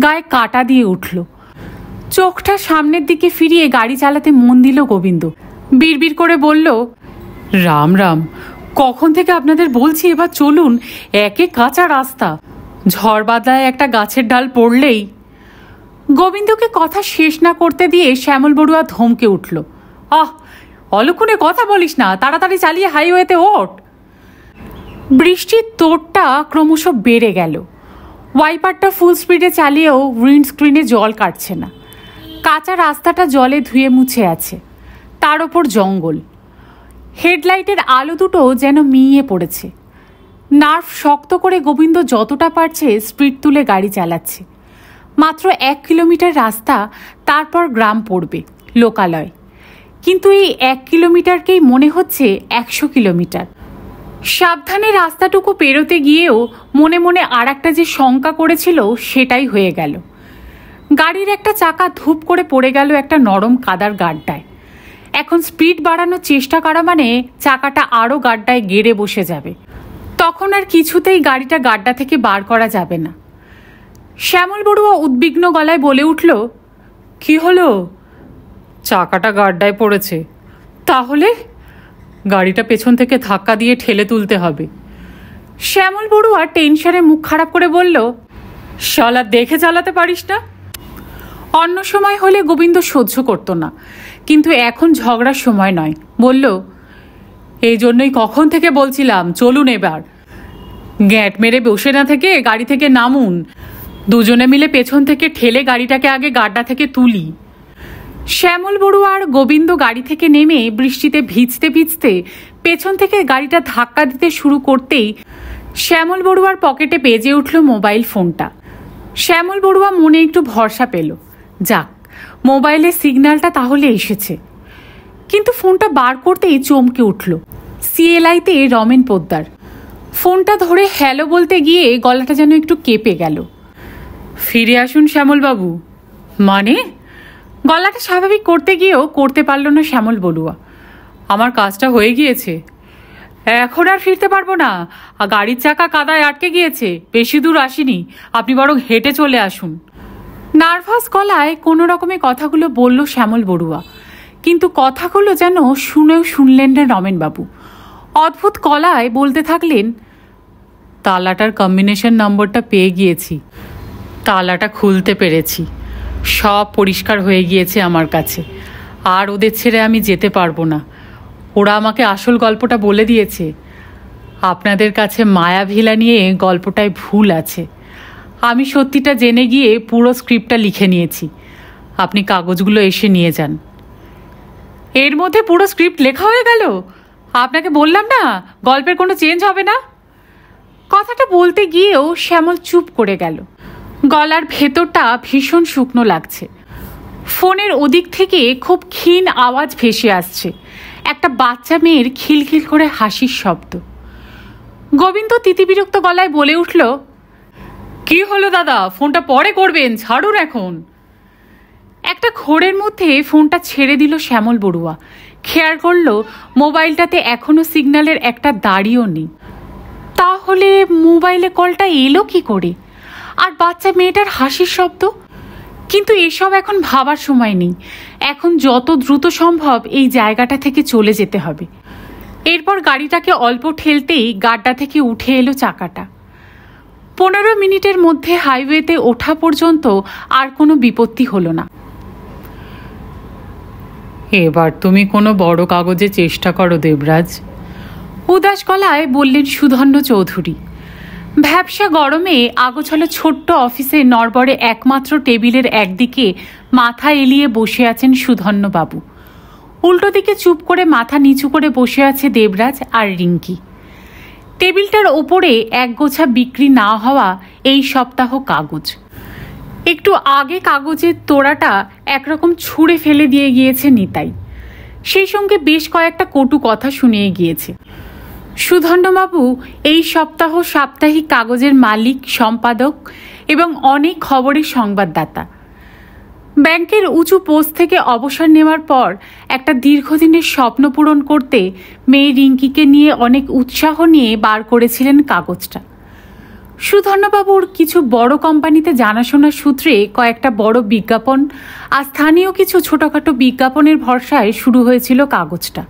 Speaker 1: গায়ে কাঁটা দিয়ে উঠল। চোখটা সামনের দিকে ফিরিয়ে গাড়ি চালাতে মন দিল গোবিন্দ। বিড়বিড় করে বলল, রাম রাম, কখন থেকে আপনাদের বলছি এবার চলুন, একে কাঁচা রাস্তা, ঝড় বাদলায় একটা গাছের ডাল পড়লেই। গোবিন্দকে কথা শেষ না করতে দিয়ে শ্যামল বড়ুয়া ধমকে উঠল, আহ, অলক্ষণে কথা বলিস না, তাড়াতাড়ি চালিয়ে হাইওয়েতে ওঠ। বৃষ্টির তোড়টা ক্রমশ বেড়ে গেল। ওয়াইপারটা ফুল স্পিডে চালিয়েও উইন্ডস্ক্রিনে জল কাটছে না। কাঁচা রাস্তাটা জলে ধুয়ে মুছে আছে, তার ওপর জঙ্গল। হেডলাইটের আলো দুটো যেন মিইয়ে পড়েছে। নার্ভ শক্ত করে গোবিন্দ যতটা পারছে স্পিড তুলে গাড়ি চালাচ্ছে। মাত্র 1 কিলোমিটার রাস্তা, তারপর গ্রাম পড়বে, লোকালয়। কিন্তু এই 1 কিলোমিটারকেই মনে হচ্ছে 100 কিলোমিটার। সাবধানে রাস্তাটুকু পেরোতে গিয়েও মনে মনে আর একটা যে শঙ্কা করেছিল সেটাই হয়ে গেল। গাড়ির একটা চাকা ধূপ করে পড়ে গেল একটা নরম কাদার গাড্ডায়। এখন স্পিড বাড়ানোর চেষ্টা করা মানে চাকাটা আরও গাড্ডায় গেড়ে বসে যাবে। তখন আর কিছুতেই গাড়িটা গাড্ডা থেকে বার করা যাবে না। শ্যামল বড়ুয়া উদ্বিগ্ন গলায় বলে উঠল, কি হলো? চাকাটা গাড্ডায় পড়েছে। তাহলে গাড়িটা পেছন থেকে ধাক্কা দিয়ে ঠেলে তুলতে হবে। শ্যামল বড়ুয়া টেনশনে মুখ খারাপ করে বলল, শালা দেখে চালাতে পারিস না? অন্য সময় হলে গোবিন্দ সহ্য করতো না, কিন্তু এখন ঝগড়ার সময় নয়। বলল, এই জন্যই কখন থেকে বলছিলাম চলুন, এবার গ্যাঁট মেরে বসে না থেকে গাড়ি থেকে নামুন, দুজনে মিলে পেছন থেকে ঠেলে গাড়িটাকে আগে গাড্ডা থেকে তুলি। শ্যামল বড়ুয়া আর গোবিন্দ গাড়ি থেকে নেমে বৃষ্টিতে ভিজতে ভিজতে পেছন থেকে গাড়িটা ধাক্কা দিতে শুরু করতেই শ্যামল বড়ুয়ার পকেটে বেজে উঠল মোবাইল ফোনটা। শ্যামল বড়ুয়া মনে একটু ভরসা পেল, যাক মোবাইলের সিগন্যালটা তাহলে এসেছে। কিন্তু ফোনটা বার করতেই চমকে উঠল, সিএলআইতে রমেন পোদ্দার। ফোনটা ধরে হ্যালো বলতে গিয়ে গলাটা যেন একটু কেঁপে গেল। ফিরে আসুন শ্যামলবাবু। মানে? গলাটা স্বাভাবিক করতে গিয়েও করতে পারল না শ্যামল বড়ুয়া। আমার কাজটা হয়ে গিয়েছে, এখন আর ফিরতে পারবো না। গাড়ির চাকা কাদায় আটকে গিয়েছে, বেশি দূর আসিনি, আপনি বরং হেঁটে চলে আসুন। নার্ভাস গলায় কোনো রকমে কথাগুলো বলল শ্যামল বড়ুয়া, কিন্তু কথাগুলো যেন শুনেও শুনলেন না রমেনবাবু। অদ্ভুত গলায় বলতে থাকলেন, তালাটার কম্বিনেশন নম্বরটা পেয়ে গিয়েছি, তালাটা খুলতে পেরেছি, সব পরিষ্কার হয়ে গিয়েছে আমার কাছে। আর ওদের ছেড়ে আমি যেতে পারবো না। ওরা আমাকে আসল গল্পটা বলে দিয়েছে। আপনাদের কাছে মায়াভিলা নিয়ে গল্পটায় ভুল আছে। আমি সত্যিটা জেনে গিয়ে পুরো স্ক্রিপ্টটা লিখে নিয়েছি। আপনি কাগজগুলো এসে নিয়ে যান। এর মধ্যে পুরো স্ক্রিপ্ট লেখা হয়ে গেল? আপনাকে বললাম না গল্পের কোনো চেঞ্জ হবে না। কথাটা বলতে গিয়েও শ্যামল চুপ করে গেল। গলার ভেতরটা ভীষণ শুকনো লাগছে। ফোনের ওদিক থেকে খুব ক্ষীণ আওয়াজ ভেসে আসছে, একটা বাচ্চা মেয়ের খিলখিল করে হাসির শব্দ। গোবিন্দ তিতিবিরক্ত গলায় বলে উঠল, কি হলো দাদা, ফোনটা পরে করবেন, ছাড়ুন এখন। একটা ঘোরের মধ্যে ফোনটা ছেড়ে দিল শ্যামল বড়ুয়া। খেয়াল করল মোবাইলটাতে এখনো সিগন্যালের একটা দাড়িও নেই। তাহলে মোবাইলে কলটা এলো কি করে? আর বাচ্চা মেয়েটার হাসির শব্দ? কিন্তু এসব এখন ভাবার সময় নেই। এখন যত দ্রুত সম্ভব এই জায়গাটা থেকে চলে যেতে হবে। এরপর গাড়িটাকে অল্প ঠেলতেই গাড্ডা থেকে উঠে এলো চাকাটা। 15 মিনিটের মধ্যে হাইওয়েতে ওঠা পর্যন্ত আর কোনো বিপত্তি হলো না। এবার তুমি কোনো বড় কাগজে চেষ্টা করো দেবরাজ, উদাস গলায় বললেন সুধন্য চৌধুরী। ভ্যাবসা গরমে আগোছালো ছোট্ট অফিসে নড়বড়ে একমাত্র টেবিলের একদিকে মাথা এলিয়ে বসে আছেন সুধন্যবাবু। উল্টো দিকে চুপ করে মাথা নিচু করে বসে আছে দেবরাজ আর রিঙ্কি। টেবিলটার ওপরে একগোছা বিক্রি না হওয়া এই সপ্তাহ কাগজ। একটু আগে কাগজের তোড়াটা একরকম ছুঁড়ে ফেলে দিয়ে গিয়েছে নিতাই। সেই সঙ্গে বেশ কয়েকটা কটু কথা শুনিয়ে গিয়েছে। সুধন্যবাবু এই সপ্তাহ সাপ্তাহিক কাগজের মালিক, সম্পাদক এবং অনেক খবরের সংবাদদাতা। ব্যাংকের উঁচু পোস্ট থেকে অবসর নেওয়ার পর একটা দীর্ঘদিনের স্বপ্ন পূরণ করতে মেয়ে রিঙ্কিকে নিয়ে অনেক উৎসাহ নিয়ে বার করেছিলেন কাগজটা। সুধন্যবাবুর কিছু বড় কোম্পানিতে জানাশোনার সূত্রে কয়েকটা বড় বিজ্ঞাপন আর স্থানীয় কিছু ছোটোখাটো বিজ্ঞাপনের ভরসায় শুরু হয়েছিল কাগজটা।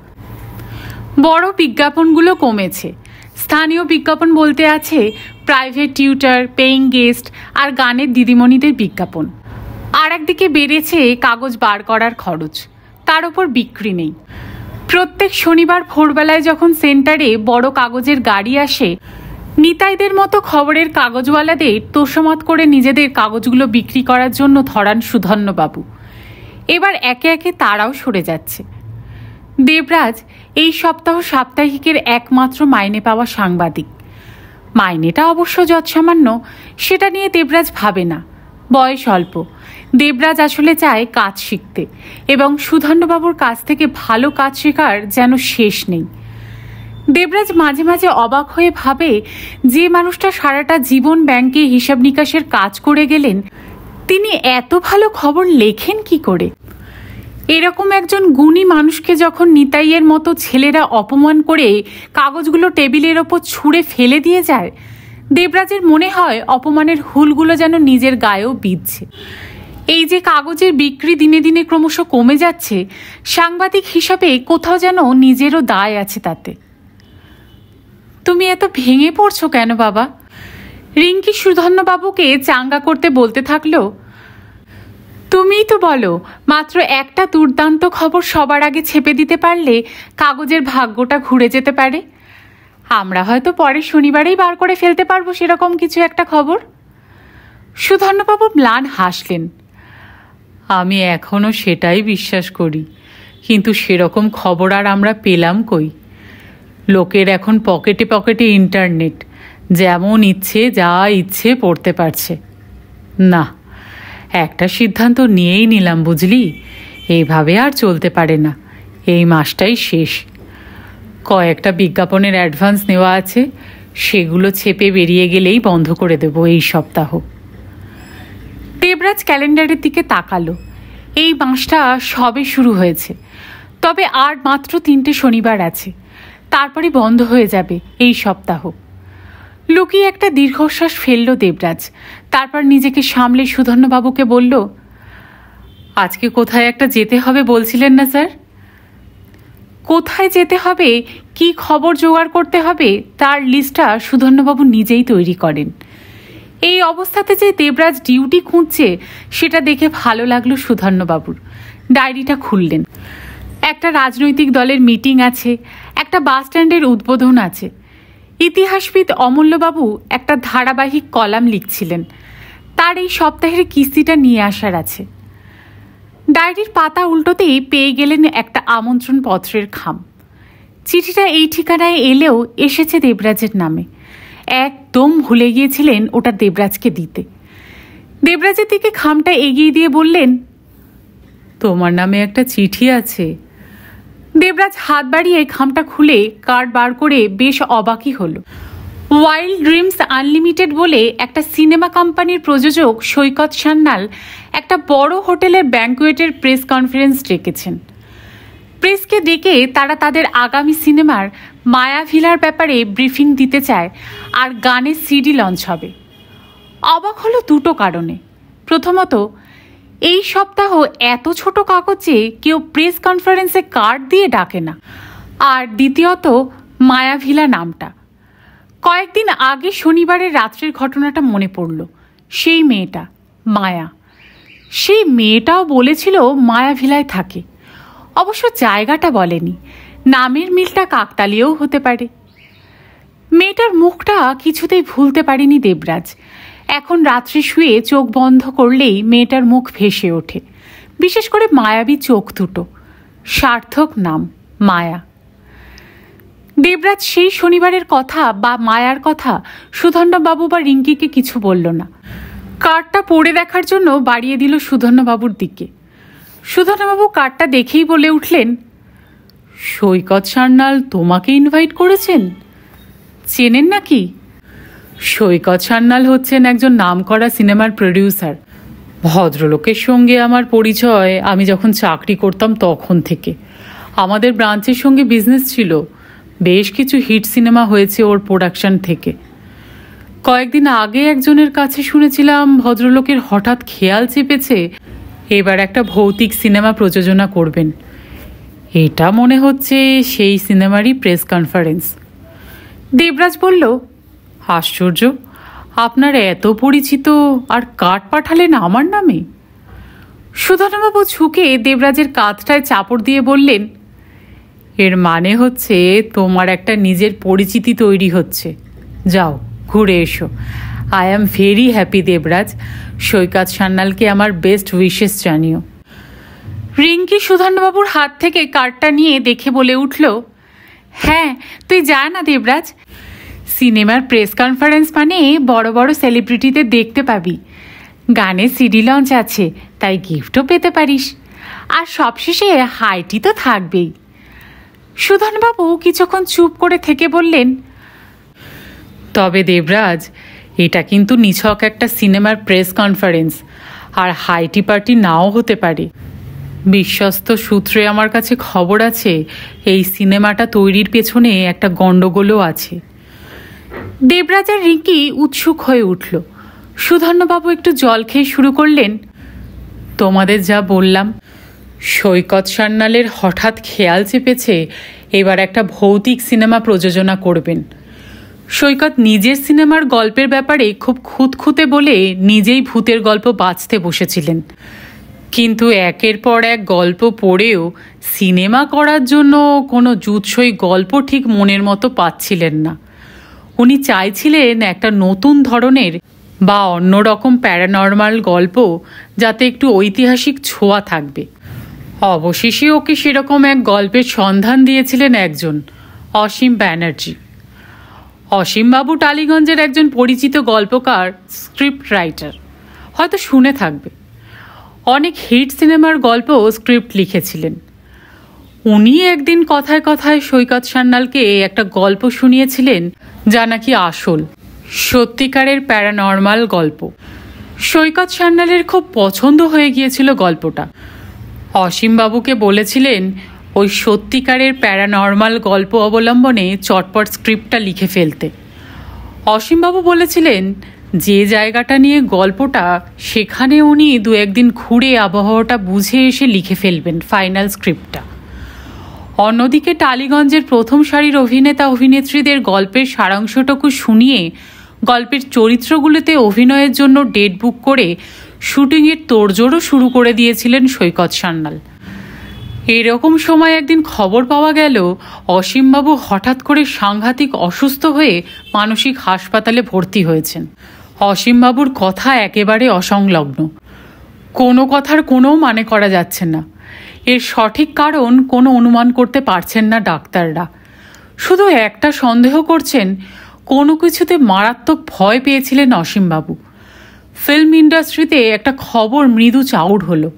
Speaker 1: বড় বিজ্ঞাপনগুলো কমেছে। স্থানীয় বিজ্ঞাপন বলতে আছে প্রাইভেট টিউটার, পেইং গেস্ট আর গানের দিদিমণিদের বিজ্ঞাপন। আর একদিকে বেড়েছে কাগজ বার করার খরচ, তার ওপর বিক্রি নেই। প্রত্যেক শনিবার ভোরবেলায় যখন সেন্টারে বড় কাগজের গাড়ি আসে, নিতাইদের মতো খবরের কাগজওয়ালাদের তোষমত করে নিজেদের কাগজগুলো বিক্রি করার জন্য ধরান সুধন্যবাবু। এবার একে একে তারাও সরে যাচ্ছে। দেবরাজ এই সপ্তাহ সাপ্তাহিকের একমাত্র মাইনে পাওয়া সাংবাদিক। মাইনেটা অবশ্য যৎসামান্য, সেটা নিয়ে দেবরাজ ভাবে না। বয়স অল্প। দেবরাজ আসলে চায় কাজ শিখতে এবং সুধন্যবাবুর কাছ থেকে ভালো কাজ শেখার যেন শেষ নেই। দেবরাজ মাঝে মাঝে অবাক হয়ে ভাবে, যে মানুষটা সারাটা জীবন ব্যাংকে হিসাব নিকাশের কাজ করে গেলেন, তিনি এত ভালো খবর লেখেন কি করে? এরকম একজন গুণী মানুষকে যখন নিতাইয়ের মতো ছেলেরা অপমান করে কাগজগুলো টেবিলের ওপর ছুঁড়ে ফেলে দিয়ে যায়, দেবরাজের মনে হয় অপমানের হুলগুলো যেন নিজের গায়েও বিঁধছে। এই যে কাগজের বিক্রি দিনে দিনে ক্রমশ কমে যাচ্ছে, সাংবাদিক হিসাবে কোথাও যেন নিজেরও দায় আছে তাতে। তুমি এত ভেঙে পড়ছো কেন বাবা? রিঙ্কি সুধন্যবাবুকে চাঙ্গা করতে বলতে থাকলো। তুমিই তো বলো, মাত্র একটা দুর্দান্ত খবর সবার আগে ছেপে দিতে পারলে কাগজের ভাগ্যটা ঘুরে যেতে পারে। আমরা হয়তো পরের শনিবারেই বার করে ফেলতে পারবো সেরকম কিছু একটা খবর। সুধন্যবাবু ম্লান হাসলেন। আমি এখনো সেটাই বিশ্বাস করি, কিন্তু সেরকম খবর আর আমরা পেলাম কই? লোকের এখন পকেটে পকেটে ইন্টারনেট, যেমন ইচ্ছে যা ইচ্ছে পড়তে পারছে। না, একটা সিদ্ধান্ত নিয়েই নিলাম বুঝলি, এইভাবে আর চলতে পারে না। এই মাসটাই শেষ। কয়েকটা বিজ্ঞাপনের অ্যাডভান্স নেওয়া আছে, সেগুলো ছেপে বেরিয়ে গেলেই বন্ধ করে দেব এই সপ্তাহ। দেবরাজ ক্যালেন্ডারের দিকে তাকালো। এই মাসটা সবে শুরু হয়েছে, তবে আর মাত্র 3টে শনিবার আছে, তারপরে বন্ধ হয়ে যাবে এই সপ্তাহ। লুকিয়ে একটা দীর্ঘশ্বাস ফেলল দেবরাজ। তারপর নিজেকে সামলে সুধন্যবাবুকে বলল, আজকে কোথায় একটা যেতে হবে বলছিলেন না স্যার? কোথায় যেতে হবে, কি খবর জোগাড় করতে হবে, তার লিস্টটা সুধন্যবাবু নিজেই তৈরি করেন। এই অবস্থাতে যে দেবরাজ ডিউটি খুঁজছে সেটা দেখে ভালো লাগলো সুধন্যবাবুর। ডায়েরিটা খুললেন। একটা রাজনৈতিক দলের মিটিং আছে, একটা বাস স্ট্যান্ডের উদ্বোধন আছে। ইতিহাসবিদ অমূল্যবাবু একটা ধারাবাহিক কলাম লিখছিলেন, তার এই সপ্তাহের কিস্তিটা নিয়ে আসার আছে। ডায়েরির পাতা উল্টোতেই পেয়ে গেলেন একটা আমন্ত্রণ পত্রের খাম। চিঠিটা এই ঠিকানায় এলেও এসেছে দেবরাজের নামে। একদম ভুলে গিয়েছিলেন ওটা দেবরাজকে দিতে। দেবরাজের দিকে খামটা এগিয়ে দিয়ে বললেন, তোমার নামে একটা চিঠি আছে। দেবরাজ হাত বাড়িয়ে খামটা খুলে কার্ড বার করে বেশ অবাকই হলো। ওয়াইল্ড ড্রিমস আনলিমিটেড বলে একটা সিনেমা কোম্পানির প্রযোজক সৈকত সান্যাল একটা বড় হোটেলের ব্যাঙ্কুয়েটের প্রেস কনফারেন্স ডেকেছেন। প্রেসকে ডেকে তারা তাদের আগামী সিনেমার মায়াভিলার ব্যাপারে ব্রিফিং দিতে চায়, আর গানের সিডি লঞ্চ হবে। অবাক হলো দুটো কারণে। প্রথমত, এই সপ্তাহ এত ছোট কাগজে কেউ প্রেস কনফারেন্সে কার্ড দিয়ে ডাকে না। আর দ্বিতীয়ত, মায়াভিলা নামটা। কয়েকদিন আগে শনিবারের রাত্রের ঘটনাটা মনে পড়ল। সেই মেয়েটা মায়া, সেই মেয়েটাও বলেছিল মায়াভিলায় থাকে। অবশ্য জায়গাটা বলেনি। নামের মিলটা কাকতালীয়ও হতে পারে। মেয়েটার মুখটা কিছুতেই ভুলতে পারেনি দেবরাজ। এখন রাত্রে শুয়ে চোখ বন্ধ করলেই মেয়েটার মুখ ভেসে ওঠে, বিশেষ করে মায়াবী চোখ দুটো। সার্থক নাম মায়া। দেবরাজ সেই শনিবারের কথা বা মায়ার কথা সুধন্যবাবু বা রিঙ্কিকে কিছু বলল না। কার্ডটা পড়ে দেখার জন্য বাড়িয়ে দিল সুধন্যবাবুর দিকে। সুধন্যবাবু কার্ডটা দেখেই বলে উঠলেন, সৈকত সান্যাল তোমাকে ইনভাইট করেছেন? চেনেন নাকি? সৈকত সান্যাল হচ্ছেন একজন নামকরা সিনেমার প্রডিউসার। ভদ্রলোকের সঙ্গে আমার পরিচয় আমি যখন চাকরি করতাম তখন থেকে। আমাদের ব্রাঞ্চের সঙ্গে বিজনেস ছিল। বেশ কিছু হিট সিনেমা হয়েছে ওর প্রোডাকশন থেকে। কয়েকদিন আগে একজনের কাছে শুনেছিলাম ভদ্রলোকের হঠাৎ খেয়াল চেপেছে এবার একটা ভৌতিক সিনেমা প্রযোজনা করবেন। এটা মনে হচ্ছে সেই সিনেমারই প্রেস কনফারেন্স। দেবরাজ বলল, আশ্চর্য, আপনার এত পরিচিত আর কার্ড পাঠালেন আমার নামে? সুধন্যবাবু ঝুঁকে দেবরাজের কাঁধটায় চাপড় দিয়ে বললেন, এর মানে হচ্ছে তোমার একটা নিজের পরিচিতি তৈরি হচ্ছে। যাও ঘুরে এসো। I am very happy Debraj. Saikat সান্যালকে আমার বেস্ট উইশেস জানিও। রিঙ্কি সুধন্যবাবুর হাত থেকে কার্ডটা নিয়ে দেখে বলে উঠল, হ্যাঁ তুই যা না দেবরাজ। সিনেমার প্রেস কনফারেন্স মানে বড় বড় সেলিব্রিটিদের দেখতে পাবি। গানের সিডি লঞ্চ আছে, তাই গিফটও পেতে পারিস। আর সবশেষে হাইটি তো থাকবেই। সুধন্যবাবু কিছুক্ষণ চুপ করে থেকে বললেন, তবে দেবরাজ, এটা কিন্তু নিছক একটা সিনেমার প্রেস কনফারেন্স, আর হাইটি পার্টি নাও হতে পারে। বিশ্বস্ত সূত্রে আমার কাছে খবর আছে এই সিনেমাটা তৈরির পেছনে একটা গণ্ডগোলও আছে। দেবরাজ আর রিঙ্কি উৎসুক হয়ে উঠল। সুধন্যবাবু একটু জল খেয়ে শুরু করলেন, তোমাদের যা বললাম, সৈকত সান্যালের হঠাৎ খেয়াল চেপেছে এবার একটা ভৌতিক সিনেমা প্রযোজনা করবেন। সৈকত নিজের সিনেমার গল্পের ব্যাপারে খুব খুঁতখুঁতে বলে নিজেই ভূতের গল্প বাঁচতে বসেছিলেন। কিন্তু একের পর এক গল্প পড়েও সিনেমা করার জন্য কোনো জুৎসই গল্প ঠিক মনের মতো পাচ্ছিলেন না। উনি চাইছিলেন একটা নতুন ধরনের বা অন্যরকম প্যারানর্মাল গল্প, যাতে একটু ঐতিহাসিক ছোঁয়া থাকবে। অবশেষে ওকে সেরকম এক গল্পের সন্ধান দিয়েছিলেন একজন, অসীম ব্যানার্জি। অসীমবাবু টালিগঞ্জের একজন পরিচিত গল্পকার, স্ক্রিপ্ট রাইটার, হয়তো শুনে থাকবে। অনেক হিট সিনেমার গল্প স্ক্রিপ্ট লিখেছিলেন। উনি একদিন কথায় কথায় সৈকত সান্যালকে একটা গল্প শুনিয়েছিলেন, যা নাকি আসল সত্যিকারের প্যারানর্মাল গল্প। সৈকত সান্যালের খুব পছন্দ হয়ে গিয়েছিল গল্পটা। অসীমবাবুকে বলেছিলেন ওই সত্যিকারের প্যারানর্মাল গল্প অবলম্বনে চটপট স্ক্রিপ্টটা লিখে ফেলতে। অসীমবাবু বলেছিলেন যে জায়গাটা নিয়ে গল্পটা, সেখানে উনি দু একদিন ঘুরে আবহাওয়াটা বুঝে এসে লিখে ফেলবেন ফাইনাল স্ক্রিপ্টটা। অন্যদিকে টালিগঞ্জের প্রথম সারির অভিনেতা অভিনেত্রীদের গল্পের সারাংশটুকু শুনিয়ে গল্পের চরিত্রগুলোতে অভিনয়ের জন্য ডেট বুক করে শুটিংয়ের তোড়জোড়ও শুরু করে দিয়েছিলেন সৈকত সান্যাল। এরকম সময় একদিন খবর পাওয়া গেল অসীমবাবু হঠাৎ করে সাংঘাতিক অসুস্থ হয়ে মানসিক হাসপাতালে ভর্তি হয়েছেন। অসীমবাবুর কথা একেবারে অসংলগ্ন, কোনো কথার কোনো মানে করা যাচ্ছে না। এর সঠিক কারণ কোনো অনুমান করতে পারছেন না ডাক্তাররা। শুধু একটা সন্দেহ করছেন, কোনো কিছুতে মারাত্মক ভয় পেয়েছিলেন অসীমবাবু। ফিল্ম ইন্ডাস্ট্রিতে একটা খবর মৃদু চাউর হলো,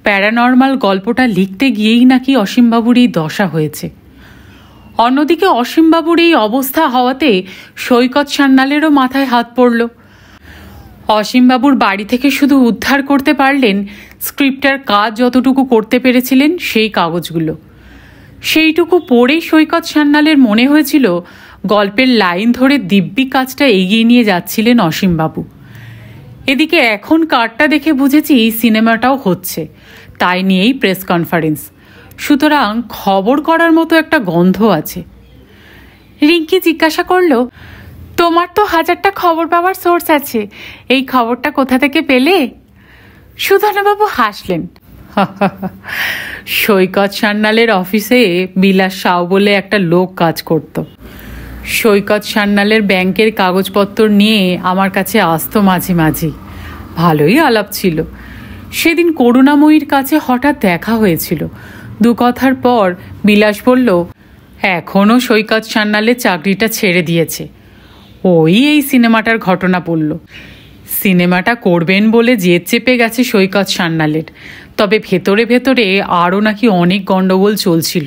Speaker 1: প্যারানর্মাল গল্পটা লিখতে গিয়েই নাকি অসীমবাবুর এই দশা হয়েছে। অন্যদিকে অসীমবাবুর এই অবস্থা হওয়াতে সৈকত সান্যালেরও মাথায় হাত পড়ল। অসীমবাবুর বাড়ি থেকে শুধু উদ্ধার করতে পারলেন স্ক্রিপ্টের কাজ যতটুকু করতে পেরেছিলেন সেই কাগজগুলো। সেইটুকু পড়েই সৈকত সান্যালের মনে হয়েছিল গল্পের লাইন ধরে দিব্যি কাজটা এগিয়ে নিয়ে যাচ্ছিলেন অসীমবাবু। এদিকে এখন কার্ডটা দেখে বুঝেছি সিনেমাটাও হচ্ছে, তাই নিয়েই প্রেস কনফারেন্স। সুতরাং খবর করার মতো একটা গন্ধ আছে। রিঙ্কি জিজ্ঞাসা করল, তোমার তো হাজারটা খবর পাওয়ার সোর্স আছে, এই খবরটা কোথা থেকে পেলে? সুধনবাবু হাসলেন। সৈকত সান্যালের অফিসে বিলাস সাউ বলে একটা লোক কাজ করত। সৈকত সান্যালের ব্যাংকের কাগজপত্র নিয়ে আমার কাছে আসতো মাঝে মাঝে, ভালোই আলাপ ছিল। সেদিন করুণাময়ীর কাছে হঠাৎ দেখা হয়েছিল। দু কথার পর বিলাস বলল, এখনও সৈকত সান্যালের চাকরিটা ছেড়ে দিয়েছে। ওই এই সিনেমাটার ঘটনা পড়ল। সিনেমাটা করবেন বলে জেদ চেপে গেছে সৈকত সান্যালের, তবে ভেতরে ভেতরে আরও নাকি অনেক গণ্ডগোল চলছিল।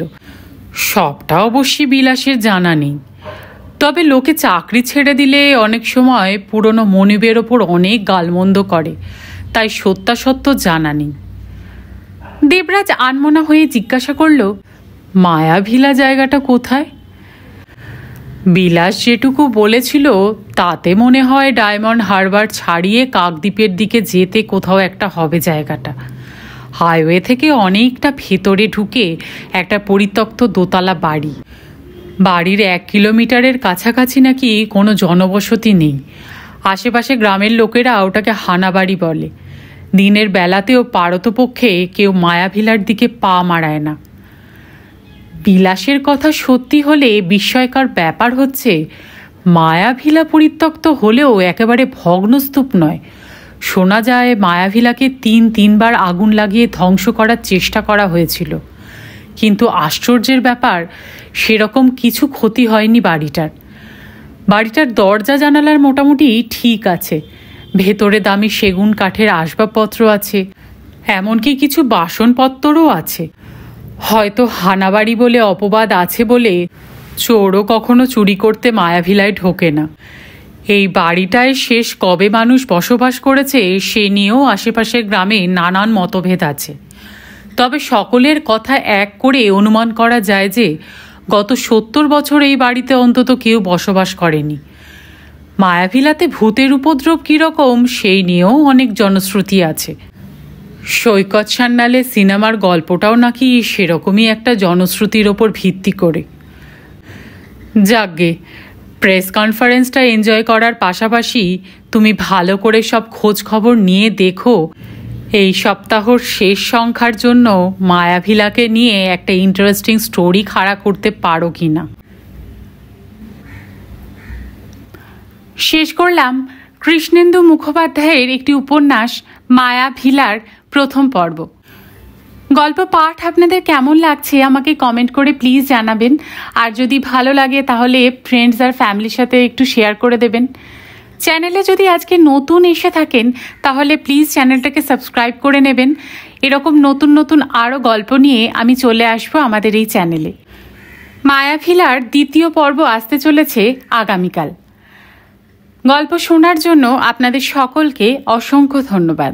Speaker 1: সবটা অবশ্যই বিলাসের জানা নেই, তবে লোকে চাকরি ছেড়ে দিলে অনেক সময় পুরনো মনিবের ওপর অনেক গালমন্দ করে, তাই সত্যাসত্য জানা নেই। দেবরাজ আনমনা হয়ে জিজ্ঞাসা করল, মায়াভিলা জায়গাটা কোথায়? বিলাস যেটুকু বলেছিল তাতে মনে হয় ডায়মন্ড হারবার ছাড়িয়ে কাকদ্বীপের দিকে যেতে কোথাও একটা হবে জায়গাটা। হাইওয়ে থেকে অনেকটা ভেতরে ঢুকে একটা পরিত্যক্ত দোতলা বাড়ি। বাড়ির 1 কিলোমিটারের কাছাকাছি নাকি কোনো জনবসতি নেই। আশেপাশে গ্রামের লোকেরা ওটাকে হানাবাড়ি বলে। দিনের বেলাতেও পারতপক্ষে কেউ মায়াভিলার দিকে পা মারায় না। বিলাসের কথা সত্যি হলে বিস্ময়কর ব্যাপার হচ্ছে, মায়াভিলা পরিত্যক্ত হলেও একেবারে ভগ্নস্তূপ নয়। শোনা যায় মায়াভিলাকে 3বার আগুন লাগিয়ে ধ্বংস করার চেষ্টা করা হয়েছিল, কিন্তু আশ্চর্যের ব্যাপার সেরকম কিছু ক্ষতি হয়নি বাড়িটার দরজা জানালার মোটামুটি ঠিক আছে। ভেতরে দামি সেগুন কাঠের আসবাবপত্র আছে, এমনকি কিছু বাসনপত্রও আছে। হয়তো হানাবাড়ি বলে অপবাদ আছে বলে চোরও কখনো চুরি করতে মায়াভিলায় ঢোকে না। এই বাড়িটায় শেষ কবে মানুষ বসবাস করেছে সে নিয়েও আশেপাশের গ্রামে নানান মতভেদ আছে। তবে সকলের কথা এক করে অনুমান করা যায় যে গত 70 বছর এই বাড়িতে অন্তত কেউ বসবাস করেনি। মায়াভিলাতে ভূতের উপদ্রব কীরকম সেই নিয়েও অনেক জনশ্রুতি আছে। সৈকত সান্যালের সিনেমার গল্পটাও নাকি সেরকমই একটা জনশ্রুতির ওপর ভিত্তি করে। যাকগে, প্রেস কনফারেন্সটা এনজয় করার পাশাপাশি তুমি ভালো করে সব খোঁজ খবর নিয়ে দেখো এই সপ্তাহর শেষ সংখ্যার জন্য মায়াভিলাকে নিয়ে একটা ইন্টারেস্টিং স্টোরি খাড়া করতে পারো কি না। শেষ করলাম কৃষ্ণেন্দু মুখোপাধ্যায়ের একটি উপন্যাস মায়াভিলার প্রথম পর্ব। গল্প পাঠ আপনাদের কেমন লাগছে আমাকে কমেন্ট করে প্লিজ জানাবেন। আর যদি ভালো লাগে তাহলে ফ্রেন্ডস আর ফ্যামিলির সাথে একটু শেয়ার করে দেবেন। চ্যানেলে যদি আজকে নতুন এসে থাকেন তাহলে প্লিজ চ্যানেলটাকে সাবস্ক্রাইব করে নেবেন। এরকম নতুন নতুন আরও গল্প নিয়ে আমি চলে আসবো আমাদের এই চ্যানেলে। মায়াভিলার দ্বিতীয় পর্ব আসতে চলেছে আগামীকাল। গল্প শোনার জন্য আপনাদের সকলকে অসংখ্য ধন্যবাদ।